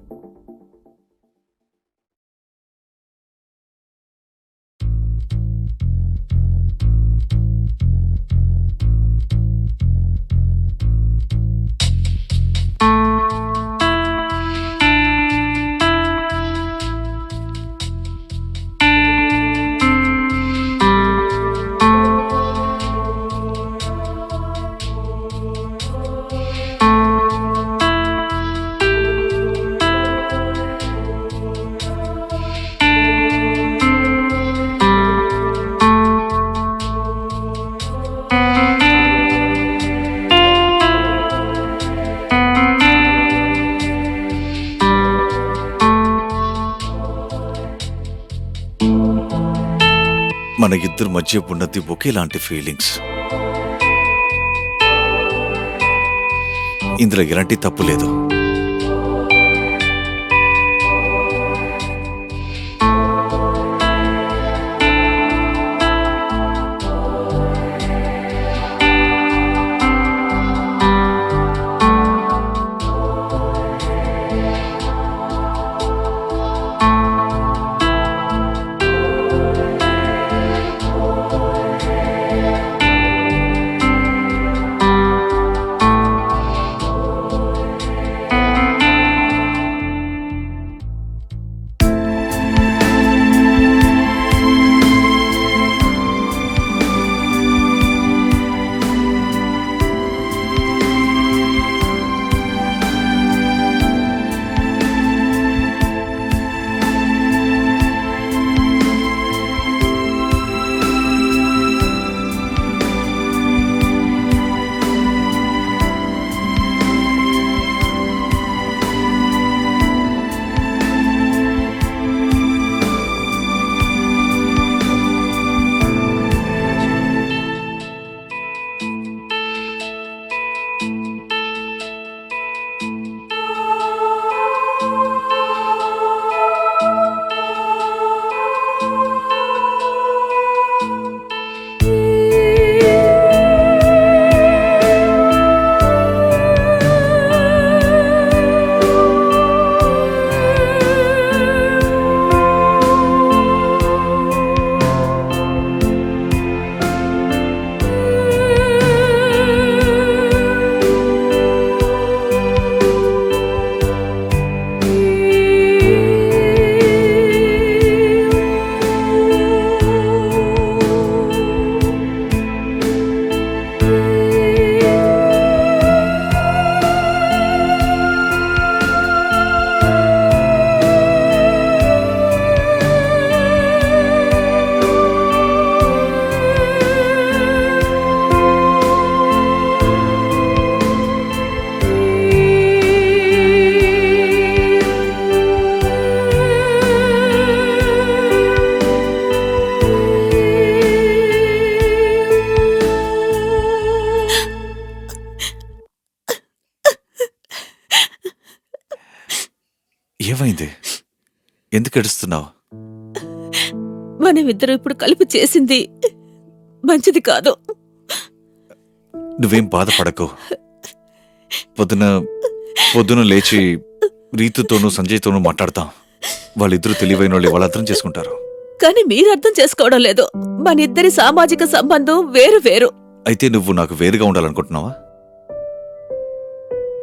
మన ఇద్దరి మధ్య ఉన్నది ఒకేలాంటి ఫీలింగ్స్. ఇందులో ఎలాంటి తప్పు లేదు. ఎందుకు ఏడుస్తున్నావు? మనమిద్దరం ఇప్పుడు కలిపి చేసింది మంచిది కాదు. నువ్వేం బాధపడకు. పొద్దున లేచి రీతుతోనూ సంజయ్తోనూ మాట్లాడతాం. వాళ్ళిద్దరూ తెలివైన వాళ్ళు, వాళ్ళు అర్థం చేసుకుంటారు. కానీ మీరు అర్థం చేసుకోవడం లేదు. మనిద్దరి సామాజిక సంబంధం వేరు వేరు. అయితే నువ్వు నాకు వేరుగా ఉండాలనుకుంటున్నావా?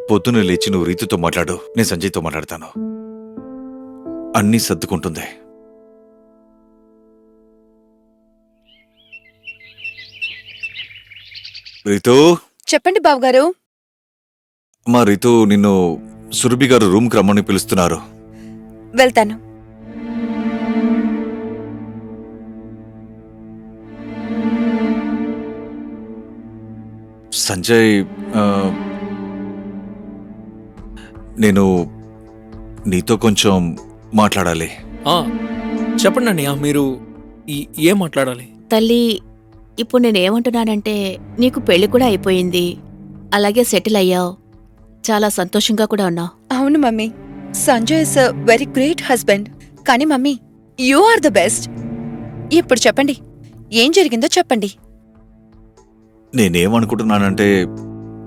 పొద్దున లేచి నువ్వు రీతుతో మాట్లాడు, నేను సంజయ్తో మాట్లాడతాను. అన్నీ సర్దుకుంటుంది. రీతూ, చెప్పండి బావగారు. మా రీతూ, నిన్ను సురభి గారు రూమ్కి రమ్మని పిలుస్తున్నారు. వెళ్తాను. సంజయ్, నేను నీతో కొంచెం మాట్లాడాలి. ఆ, చెప్పండి అన్నయ్య, మీరు ఏం మాట్లాడాలి? తల్లి, ఇప్పుడు నేనేమంటున్నానంటే నీకు పెళ్లి కూడా అయిపోయింది, అలాగే సెటిల్ అయ్యావు, చాలా సంతోషంగా కూడా ఉన్నావు. అవును mummy, Sanjay is a very great husband. కానీ mummy, you are the best. ఇప్పుడు చెప్పండి, ఏం జరిగిందో చెప్పండి. నేనేమనుకుంటున్నానంటే,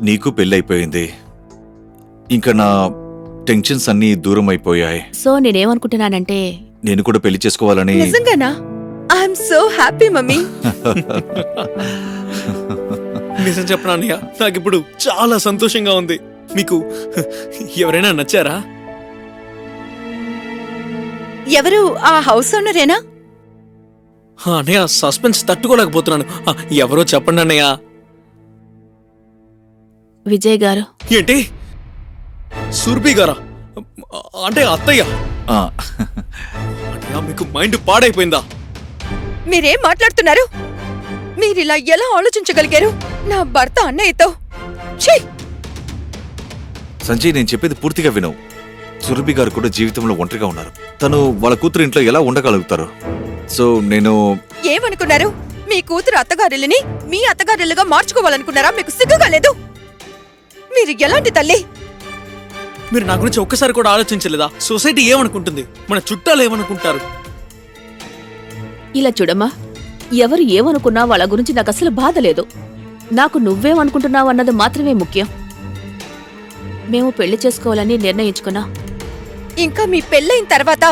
నీకు పెళ్ళైపోయింది, ఇంకా నా టెన్షన్స్ అన్నీ దూరం అయిపోయాయి. సో నేనేమనుకుంటున్నానంటే నేను కూడా పెళ్లి చేసుకోవాలని. నిజంగానా? I'm so happy mummy. నిజం చెప్పనా అన్నయ్య, నాకిప్పుడు చాలా సంతోషంగా ఉంది. మీకు ఎవరైనా నచ్చారా? ఎవరు? ఆ హౌస్ ఓనరేనా? అన్నయ్య, సస్పెన్స్ తట్టుకోలేకపోతున్నాను. ఎవరో చెప్పండి అన్నయ్య. విజయ్ గారు. ఏంటి, సుర్భి గారా? అంటే అత్తయ్య? ఆ, అన్నయ్య, మీకు మైండ్ పాడైపోయిందా? మీరేం మాట్లాడుతున్నారు? మీరిలా ఎలా ఆలోచించగలిగారు? నా భర్త అన్నయ్యతో. ఛీ! సంజయ్, నేను చెప్పేది పూర్తిగా విను. సురభి గారు కూడా జీవితంలో ఒంటరిగా ఉన్నారు. తను వాళ్ళ కూతురు ఇంట్లో ఎలా ఉండగలుగుతారు? సో నేను ఏమనుకున్నారు? మీ కూతురు అత్తగారిల్లుని మీ అత్తగారిల్లుగా మార్చుకోవాలనుకున్నారా? మీకు సిగ్గుగా లేదు? మీరు ఎలాంటి తల్లి? మీరు నా గురించి ఒక్కసారి కూడా ఆలోచించలేదా? సొసైటీ ఏమనుకుంటుంది, మన చుట్టాలు ఏమనుకుంటారు? ఇలా చూడమ్మా, ఎవరు ఏమనుకున్నా వాళ్ళ గురించి నాకు అసలు బాధ లేదు. నాకు నువ్వేమనుకుంటున్నావు అన్నది మాత్రమే ముఖ్యం. మేము పెళ్లి చేసుకోవాలని నిర్ణయించుకున్నా. ఇంకా మీ పెళ్ళైన తర్వాత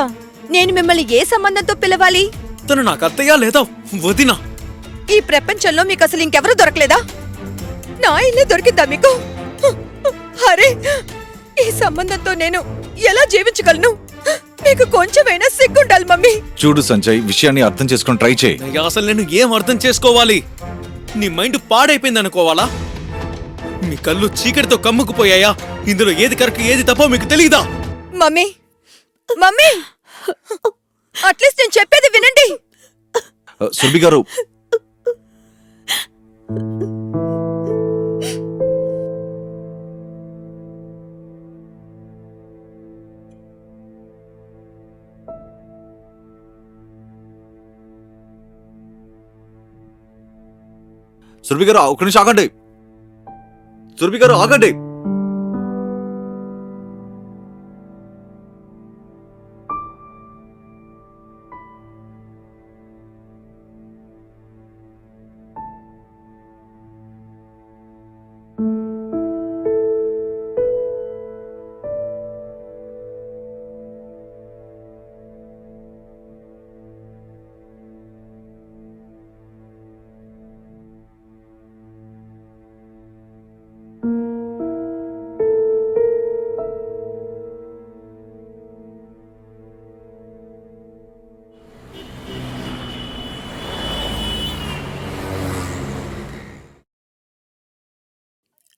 నేను మిమ్మల్ని ఏ సంబంధంతో పిలవాలి? తను నాకు అత్తయ్య లేదా వదినా? ఈ ప్రపంచంలో మీకు అసలు ఇంకెవరూ దొరకలేదా? నా ఇల్లే దొరికిందా మీకు? అరే, ఈ సంబంధంతో నేను ఎలా జీవించగలను? మీకు కొంచెమైనా సిగ్గుండాలి మమ్మీ. చూడు సంజయ్, విషయాన్ని అర్థం చేసుకొని ట్రై చేయి. అయ్యా, అసలు నేను ఏం అర్థం చేసుకోవాలి? నీ మైండ్ పాడైపోయింది అనుకోవాలా? మీ కళ్ళు చీకటితో కమ్ముకుపోయాయా? ఇందులో ఏది కరెక్ట్ ఏది తప్పో మీకు తెలీదా? మమ్మీ, మమ్మీ, అట్లీస్ట్ నేను చెప్పేది వినండి. సురభి గారు, సురభి గారు, ఒక్క నిమిషం ఆగండి. సురభి గారు, ఆగండి.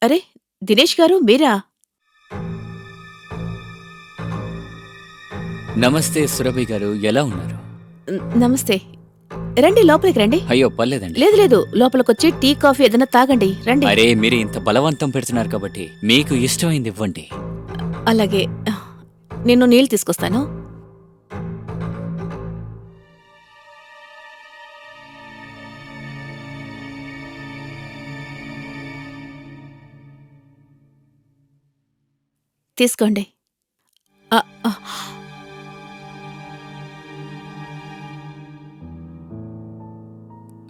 అరే, దినేష్ గారు, మీరా? నమస్తే సురభి గారు, ఎలా ఉన్నారు? నమస్తే. రండి, లోపలికి రండి. అయ్యో, పర్లేదండి. లేదు లేదు, లోపలికొచ్చి టీ కాఫీ ఏదైనా తాగండి. రండి. అరే, మీరు ఇంత బలవంతం పెడుతున్నారు కాబట్టి మీకు ఇష్టమైంది ఇవ్వండి. అలాగే, నేను నీళ్ళు తీసుకొస్తాను. తీసుకోండి.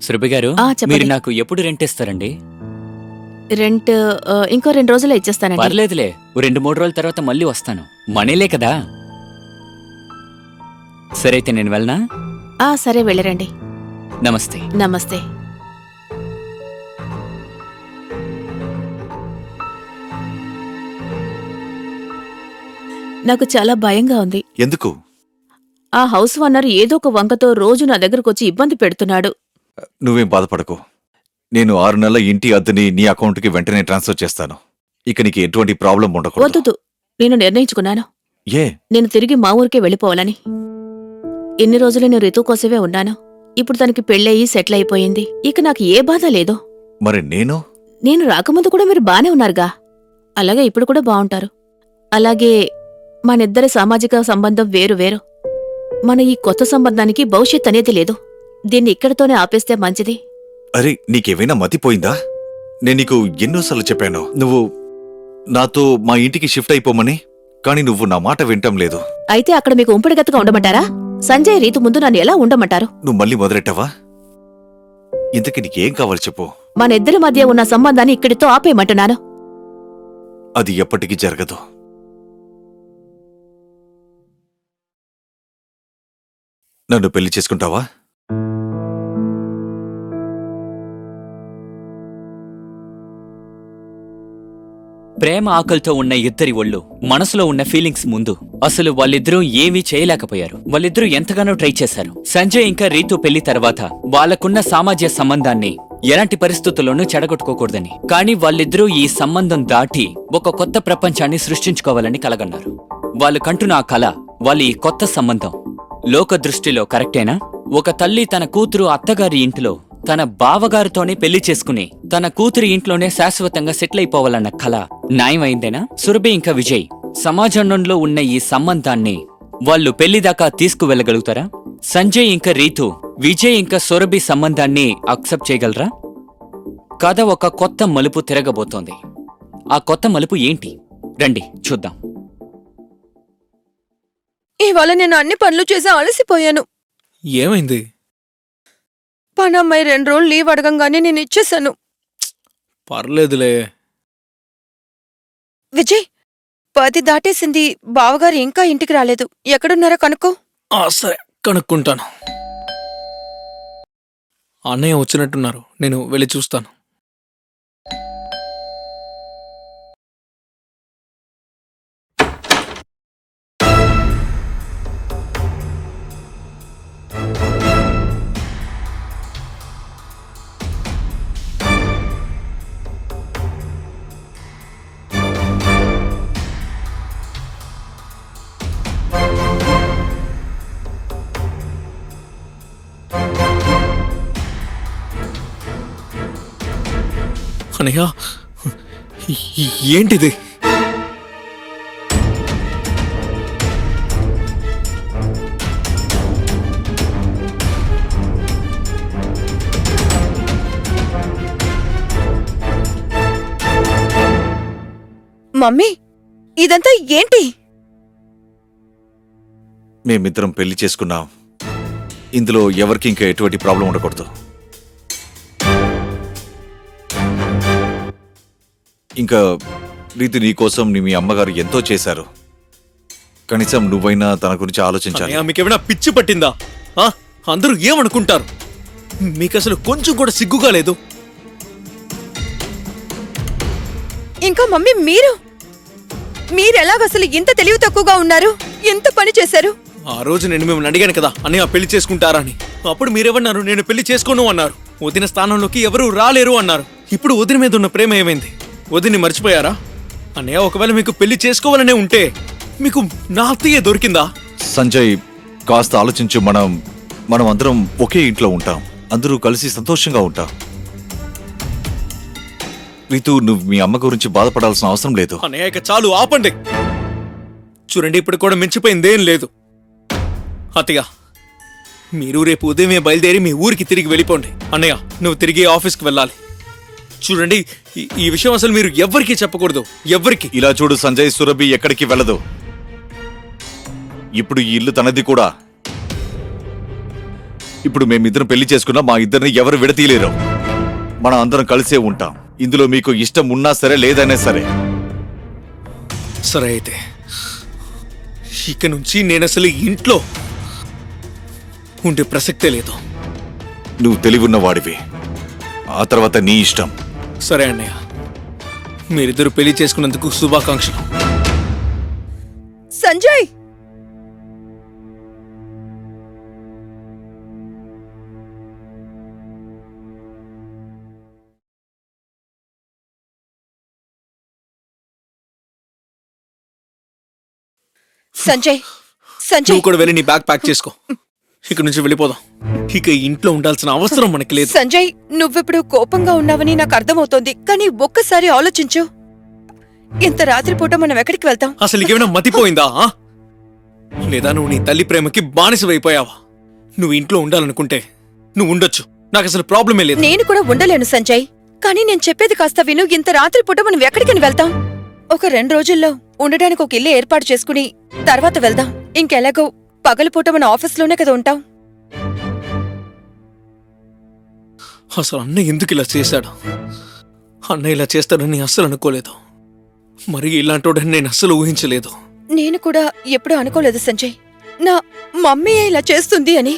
సురభి గారు చెప్పండి. మీరు నాకు ఎప్పుడు రెంట్ ఇస్తారండి? రెంట్ ఇంకో 2 రోజుల్లో ఇచ్చేస్తానండి. పర్లేదులే, 2-3 రోజుల తర్వాత మళ్ళీ వస్తాను. మనీలే కదా. సరే అయితే నేను వెళ్ళనా? సరే వెళ్ళరండి. నమస్తే. నమస్తే. నాకు చాలా భయంగా ఉంది. ఎందుకు? ఆ హౌస్ ఓనర్ ఏదో ఒక వంకతో రోజు నా దగ్గరకొచ్చి ఇబ్బంది పెడుతున్నాడు. నువ్వేం బాధపడకు. నేను 6 నెలల ఇంటి అద్దెని నీ అకౌంట్కి వెంటనే ట్రాన్స్ఫర్ చేస్తాను. ఇక నీకు ఎటువంటి ప్రాబ్లం ఉండకూడదు. వద్దు, నేను నిర్ణయించుకున్నాను. ఏ? నేను తిరిగి మా ఊరికే వెళ్ళిపోవాలని. ఇన్ని రోజులు నేను రితు కోసమే ఉన్నాను. ఇప్పుడు తనకి పెళ్ళయి సెటిల్ అయిపోయింది. ఇక నాకు ఏ బాధ లేదు. మరి నేను రాకముందు కూడా మీరు బానే ఉన్నారుగా, అలాగే ఇప్పుడు కూడా బావుంటారు. అలాగే మనిద్దరి సామాజిక సంబంధం వేరు వేరు. మన ఈ కొత్త సంబంధానికి భవిష్యత్ అనేది లేదు. దీన్ని ఇక్కడితోనే ఆపేస్తే మంచిది. అరే, నీకేమైనా మతిపోయిందా? నేను నీకు ఎన్నోసార్లు చెప్పాను నువ్వు నాతో మా ఇంటికి షిఫ్ట్ అయిపోమని. కానీ నువ్వు నా మాట వింటం లేదు. అయితే అక్కడ మీకు ఉంపడిగత్తగా ఉండమంటారా? సంజయ్ రీతు ముందు నన్ను ఎలా ఉండమంటారు? నువ్వు మళ్ళీ మొదలెట్టావా? ఇంతకీ నీకేం కావాలి చెప్పు. మన ఇద్దరి మధ్య ఉన్న సంబంధాన్ని ఇక్కడితో ఆపేయమంటున్నాను. అది ఎప్పటికీ జరగదు. నన్ను పెళ్లి చేసుకుంటావా? ప్రేమ ఆకలితో ఉన్న ఇద్దరి ఒళ్ళు, మనసులో ఉన్న ఫీలింగ్స్ ముందు అసలు వాళ్ళిద్దరూ ఏమీ చేయలేకపోయారు. వాళ్ళిద్దరూ ఎంతగానో ట్రై చేశారు. సంజయ్ ఇంకా రీతు పెళ్లి తర్వాత వాళ్ళకున్న సామాజిక సంబంధాన్ని ఎలాంటి పరిస్థితుల్లోనూ చెడగొట్టుకోకూడదని. కానీ వాళ్ళిద్దరూ ఈ సంబంధం దాటి ఒక కొత్త ప్రపంచాన్ని సృష్టించుకోవాలని కలగన్నారు. వాళ్ళు కంటున్న ఆ కళ, వాళ్ళ ఈ కొత్త సంబంధం లోక దృష్టిలో కరెక్టేనా? ఒక తల్లి తన కూతురు అత్తగారి ఇంట్లో తన బావగారితోనే పెళ్లి చేసుకుని తన కూతురి ఇంట్లోనే శాశ్వతంగా సెటిల్ అయిపోవాలన్న కళ న్యాయమైందేనా? సురభి ఇంకా విజయ్ సమాజంలో ఉన్న ఈ సంబంధాన్ని వాళ్ళు పెళ్లిదాకా తీసుకువెళ్లగలుగుతారా? సంజయ్ ఇంకా రీతు, విజయ్ ఇంకా సురభి సంబంధాన్ని అక్సెప్ట్ చేయగలరా? కథ ఒక కొత్త మలుపు తిరగబోతోంది. ఆ కొత్త మలుపు ఏంటి? రండి చూద్దాం. ఇవాళ నేను అన్ని పనులు చేసి అలసిపోయాను. ఏమైంది? పనమ్మాయి 2 రోజులు లీవ్ అడగంగానే నేను ఇచ్చేశాను. పర్లేదులే. విజయ్, 10 దాటేసింది. బావగారు ఇంకా ఇంటికి రాలేదు. ఎక్కడున్నారో కనుక్కో. సరే, కనుక్కుంటాను. అన్నయ్య వచ్చినట్టున్నారు, నేను వెళ్ళి చూస్తాను. అన్నయ్య, ఏంటిది? మమ్మీ, ఇదంతా ఏంటి? మేమిద్దరం పెళ్లి చేసుకున్నాం. ఇందులో ఎవరికి ఇంకా ఎటువంటి ప్రాబ్లం ఉండకూడదు. ఇంకా రీతి నీకోసం మీ అమ్మగారు ఎంతో చేశారు. కనీసం నువ్వైనా తన గురించి ఆలోచించాలి. అన్నయ్య, మీకేమైనా పిచ్చి పట్టిందా? అందరూ ఏమనుకుంటారు? మీకసలు కొంచెం కూడా సిగ్గుగా లేదు. ఇంకా మమ్మీ, మీరెలాగసలు ఇంత తెలివి తక్కువగా ఉన్నారు? ఎంత పని చేశారు? ఆ రోజు నేను మిమ్మల్ని అడిగాను కదా అన్నయ్య పెళ్లి చేసుకుంటారా అని. అప్పుడు మీరేమన్నారు? నేను పెళ్లి చేసుకోను అన్నారు. వదిన స్థానంలోకి ఎవరూ రాలేరు అన్నారు. ఇప్పుడు వదిన మీద ఉన్న ప్రేమ ఏమైంది? వదిని మర్చిపోయారా? అన్నయ్య, ఒకవేళ మీకు పెళ్లి చేసుకోవాలనే ఉంటే మీకు నా అత్తయ్య దొరికిందా? సంజయ్, కాస్త ఆలోచించు. మనం అందరం ఒకే ఇంట్లో ఉంటాం. అందరూ కలిసి సంతోషంగా ఉంటాం. రీతు, నువ్వు మీ అమ్మ గురించి బాధపడాల్సిన అవసరం లేదు. అన్నయ్య, ఇక చాలు, ఆపండి. చూడండి, ఇప్పుడు కూడా మించిపోయిందేం లేదు. అత్తయ్య, మీరు రేపు ఉదయమే బయలుదేరి మీ ఊరికి తిరిగి వెళ్ళిపోండి. అన్నయ్య, నువ్వు తిరిగి ఆఫీస్కి వెళ్ళాలి. చూడండి, ఈ విషయం అసలు మీరు ఎవ్వరికీ చెప్పకూడదు. ఎవ్వరికి. ఇలా చూడు సంజయ్, సురభి ఎక్కడికి వెళ్ళదు. ఇప్పుడు ఈ ఇల్లు తనది కూడా. ఇప్పుడు మేమిద్దరం పెళ్లి చేసుకున్నా మా ఇద్దరిని ఎవరు విడతీయలేరు. మనం అందరం కలిసే ఉంటాం. ఇందులో మీకు ఇష్టం ఉన్నా సరే లేదనే సరే. సరే అయితే ఇక నుంచి నేను అసలు ఈ ఇంట్లో ఉండే ప్రసక్తే లేదు. నువ్వు తెలివున్న వాడివి. ఆ తర్వాత నీ ఇష్టం. సరే అన్నయ్య, మీరిద్దరు పెళ్లి చేసుకున్నందుకు శుభాకాంక్షలు. సంజయ్! సంజయ్! సంజయ్! నువ్వు కూడా వెళ్ళి నీ బ్యాగ్ ప్యాక్ చేసుకో. ఇక నుంచి వెళ్ళిపోదాం. ఇక ఈ ఇంట్లో ఉండాల్సిన అవసరం మనకి లేదు. సంజయ్, నువ్విప్పుడు కోపంగా ఉన్నావని నాకు అర్థమవుతోంది, కానీ ఒక్కసారి ఆలోచించు. ఇంత రాత్రిపూట మనం ఎక్కడికి వెళ్తాం? అసలు నీకేమైనా మతిపోయిందా? లేదా నువ్వు నీ తల్లి ప్రేమకి బానిసవైపోయావా? నువ్వు ఇంట్లో ఉండాలనుకుంటే నువ్వు ఉండొచ్చు, నాకు అసలు ప్రాబ్లమే లేదు. నేను కూడా ఉండలేను సంజయ్, కానీ నేను చెప్పేది కాస్త విను. ఇంత రాత్రిపూట మనం ఎక్కడికి వెళ్తాం? ఒక 2 రోజుల్లో ఉండడానికి ఒక ఇల్లు ఏర్పాటు చేసుకుని తర్వాత వెళ్దాం. ఇంకెలాగో పగలపూట మన ఆఫీస్లోనే కదా ఉంటాం. అసలు అన్నయ్య ఎందుకు ఇలా చేశాడు? అన్నయ్య ఇలా చేస్తాడని అస్సలు అనుకోలేదు. మరి ఇలాంటోడని నేను అస్సలు ఊహించలేదు. నేను కూడా ఎప్పుడూ అనుకోలేదు సంజయ్, నా మమ్మీ ఇలా చేస్తుంది అని.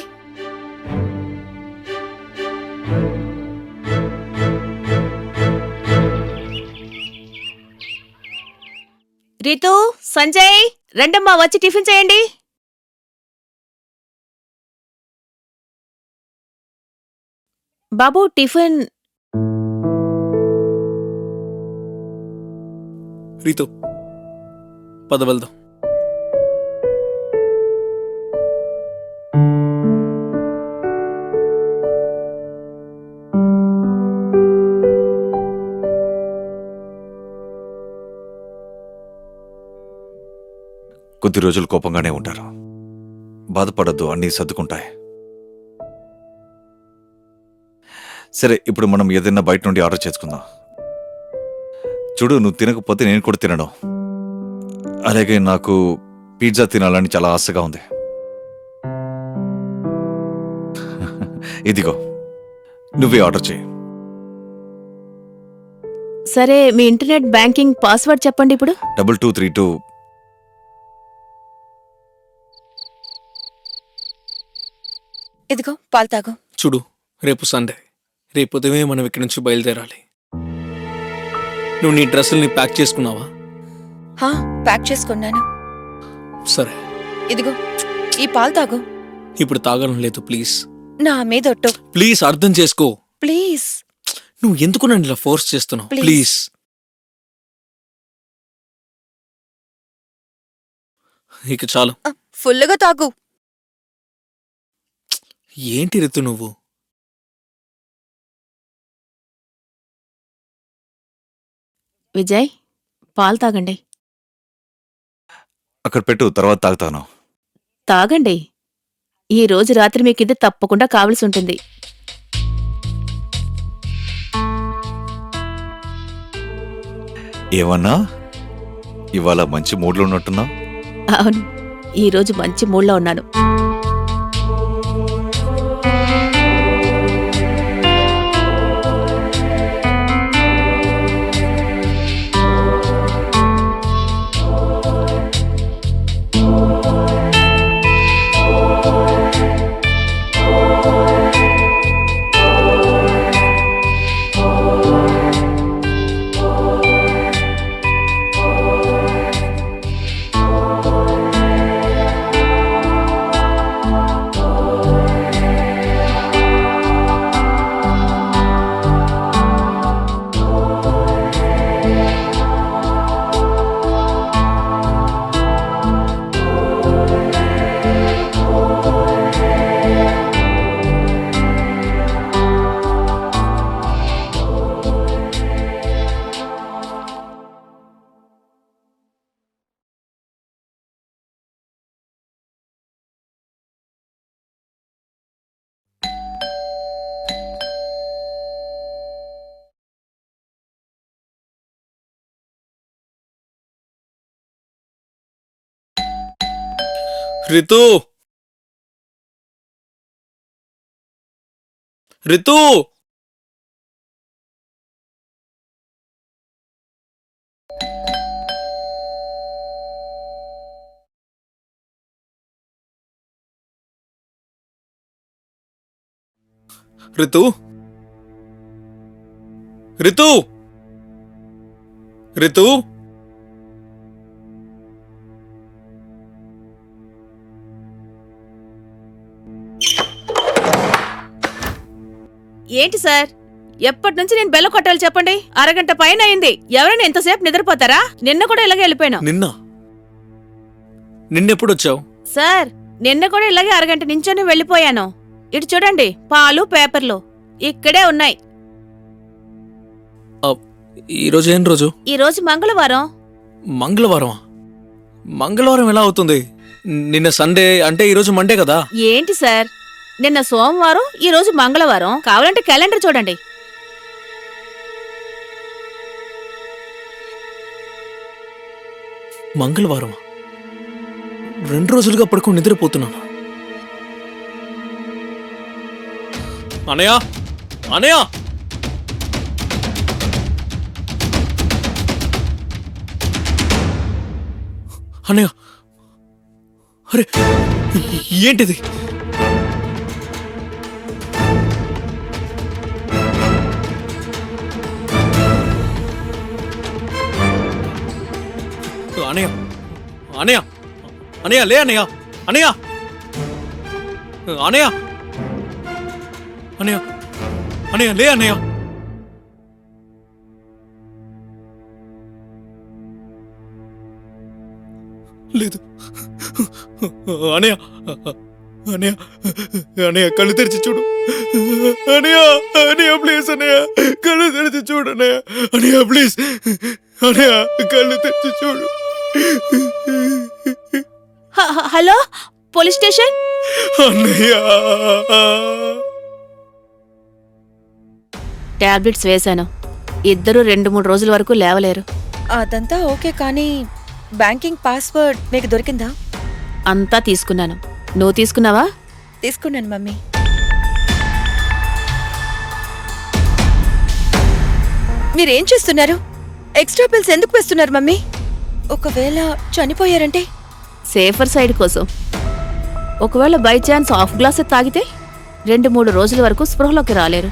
రితు, సంజయ్, రండమ్మా వచ్చి టిఫిన్ చేయండి. బాబు టిఫిన్. రీతు, పద వెళ్దాం. కొద్ది రోజులు కోపంగానే ఉంటారు. బాధపడద్దు, అన్నీ సర్దుకుంటాయి. సరే, ఇప్పుడు మనం ఏదైనా బయట నుండి ఆర్డర్ చేసుకుందాం. చూడు, నువ్వు తినకపోతే నేను కూడా తినను. అలాగే నాకు పిజ్జా తినాలని చాలా ఆశగా ఉంది. ఇదిగో, నువ్వే ఆర్డర్ చేయి. సరే, మీ ఇంటర్నెట్ బ్యాంకింగ్ పాస్వర్డ్ చెప్పండి ఇప్పుడు. 2232. ఇదిగో పాలు తాగు. చూడు, రేపు సండే. రేపు ఉదయమే మనం ఇక్కడి నుంచి బయలుదేరాలి. నువ్వు నీ డ్రెస్సుల్ని ప్యాక్ చేసుకున్నావా? హా, ప్యాక్ చేసుకున్నాను. సరే, ఇదిగో ఈ పాలు తాగు. ఇప్పుడు తాగడం లేదు, ప్లీజ్. నా మీదొట్టు. ప్లీజ్ అర్థం చేసుకో. ప్లీజ్. నువ్వు ఎందుకు నన్ను ఇలా ఫోర్స్ చేస్తున్నావు? Please. ప్లీజ్. ఇక చాలు. ఫుల్లుగా తాగు. ఏంటి రితు నువ్వు? విజయ్, పాలు తాగండి. అక్కడ పెట్టు, తర్వాత తాగుతాను. తాగండి. ఈ రోజు రాత్రి మీకు ఇది తప్పకుండా కావలసి ఉంటుంది. ఏమన్నా, ఇవాళ మంచి మూడ్లో ఉన్నట్టున్నావు? అవును, ఈ రోజు మంచి మూడ్లో ఉన్నాను. రితు, రితు! రితు! రితు! రితు! ఏంటి సార్, ఎప్పటి నుంచి నేను బెల్ల కొట్టాలి చెప్పండి? అరగంట పైన అయింది. ఎవరైనా ఎంతసేపు నిద్రపోతారా? నిన్న కూడా ఇలాగే వెళ్ళిపోయాను. నిన్నెప్పుడొచ్చావు? సార్, నిన్న కూడా ఇలాగే అరగంట నించొని వెళ్ళిపోయాను. ఇటు చూడండి, పాలు పేపర్లు ఇక్కడే ఉన్నాయి. ఈరోజు ఏం రోజు? ఈ రోజు మంగళవారం. మంగళవారం? మంగళవారం ఎలా అవుతుంది? నిన్న సండే, అంటే ఈరోజు మండే కదా? ఏంటి సార్, నిన్న సోమవారం, ఈ రోజు మంగళవారం. కావాలంటే క్యాలెండర్ చూడండి. మంగళవారం? 2 రోజులుగా పడుకొని నిద్రపోతున్నాను. అనయ్య! అనయ్య! అనయ్య! అరే, ఏంటిది? అనయ్య! అనయ్య! అనయ్య, లే అనయ్య! అనయ్య! అనయ్య! అనయ్య! అనయ్య, లే అనయ్య! లేదు. అనయ్య! అనయ్య! అనయ్య, కళ్ళు తెరిచి చూడు. అనయ్య! అనయ్య, ప్లీజ్ అనయ్య, కళ్ళు తెరిచి చూడు అనయ్య. అనయ్య, ప్లీజ్ అనయ్య, కళ్ళు తెరిచి చూడు. Hello, police station? అన్నయ్య! టాబ్లెట్స్ వేశాను. ఇద్దరు 2-3 రోజుల వరకు లేవలేరు. అదంతా ఓకే, కానీ బ్యాంకింగ్ పాస్వర్డ్ మీకు దొరికిందా? అంతా తీసుకున్నాను. నువ్వు తీసుకున్నావా? తీసుకున్నాను మమ్మీ. మీరేం చేస్తున్నారు? ఎక్స్ట్రా బిల్స్ ఎందుకు వేస్తున్నారు మమ్మీ? ఒకవేళ చనిపోయారంటే? సేఫర్ సైడ్ కోసం. ఒకవేళ బై ఛాన్స్ హాఫ్ గ్లాస్ తాగితే 2-3 రోజుల వరకు స్పృహలోకి రాలేరు.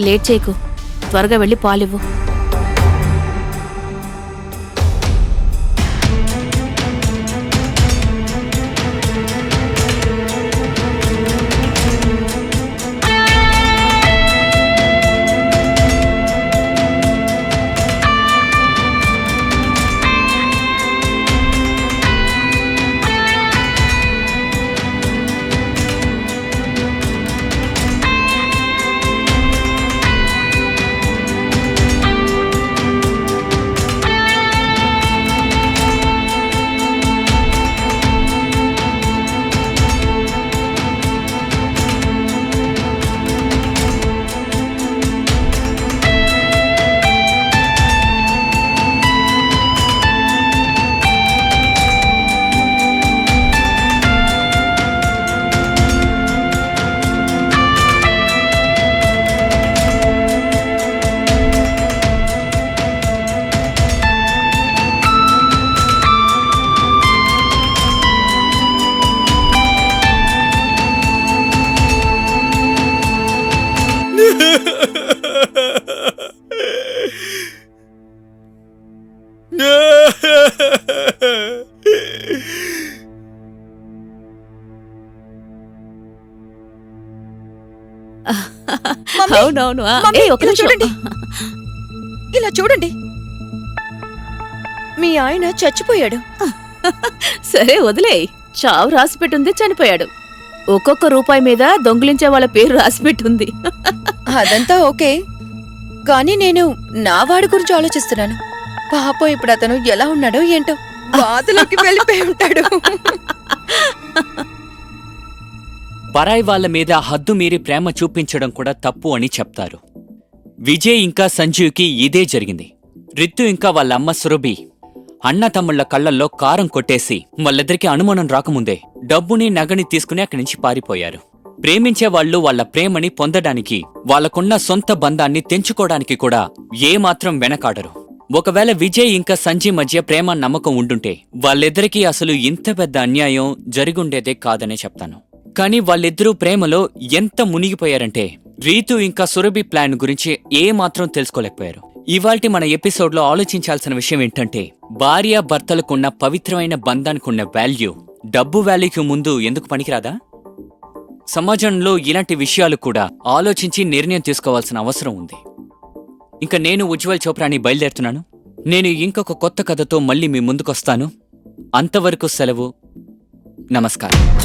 లేట్ చేయకు, త్వరగా వెళ్ళి పాలివ్వు. అవునవును. మమ్మీ, ఒక ఇలా నిమిషం. చూడండి. ఇలా చూడండి, మీ ఆయన చచ్చిపోయాడు. సరే వదిలేయ్. చావు రాసిపెట్టుంది, చనిపోయాడు. ఒక్కొక్క రూపాయి మీద దొంగిలించే వాళ్ళ పేరు రాసిపెట్టుంది. అదంతా ఓకే, కానీ నేను నా వాడి గురించి ఆలోచిస్తున్నాను. పాపం ఇప్పుడు అతను ఎలా ఉన్నాడో ఏంటో, బాధలోకి వెళ్ళిపోయి ఉంటాడు. పరాయి వాళ్ళ మీద హద్దు మీరి ప్రేమ చూపించడం కూడా తప్పు అని చెప్తారు. విజయ్ ఇంకా సంజీవ్కి ఇదే జరిగింది. రిత్తు ఇంకా వాళ్ళ అమ్మ సురభి అన్న తమ్ముళ్ల కళ్లల్లో కారం కొట్టేసి వాళ్ళిద్దరికీ అనుమానం రాకముందే డబ్బుని నగని తీసుకుని అక్కడి నుంచి పారిపోయారు. ప్రేమించే వాళ్ళు వాళ్ళ ప్రేమని పొందడానికి, వాళ్ళకున్న సొంత బంధాన్ని తెంచుకోవడానికి కూడా ఏమాత్రం వెనకాడరు. ఒకవేళ విజయ్ ఇంకా సంజయ్ మధ్య ప్రేమ నమ్మకం ఉండుంటే వాళ్ళిద్దరికీ అసలు ఇంత పెద్ద అన్యాయం జరిగుండేదే కాదనే చెప్తాను. కానీ వాళ్ళిద్దరూ ప్రేమలో ఎంత మునిగిపోయారంటే రీతు ఇంకా సురభి ప్లాన్ గురించి ఏమాత్రం తెలుసుకోలేకపోయారు. ఇవాల్టి మన ఎపిసోడ్లో ఆలోచించాల్సిన విషయం ఏంటంటే, భార్యాభర్తలకున్న పవిత్రమైన బంధానికున్న వాల్యూ డబ్బు వాల్యూకి ముందు ఎందుకు పనికిరాదా? సమాజంలో ఇలాంటి విషయాలు కూడా ఆలోచించి నిర్ణయం తీసుకోవాల్సిన అవసరం ఉంది. ఇంకా నేను ఉజ్వల్ చోప్రాని బయలుదేరుతున్నాను. నేను ఇంకొక కొత్త కథతో మళ్ళీ మీ ముందుకొస్తాను. అంతవరకు సెలవు. నమస్కారం.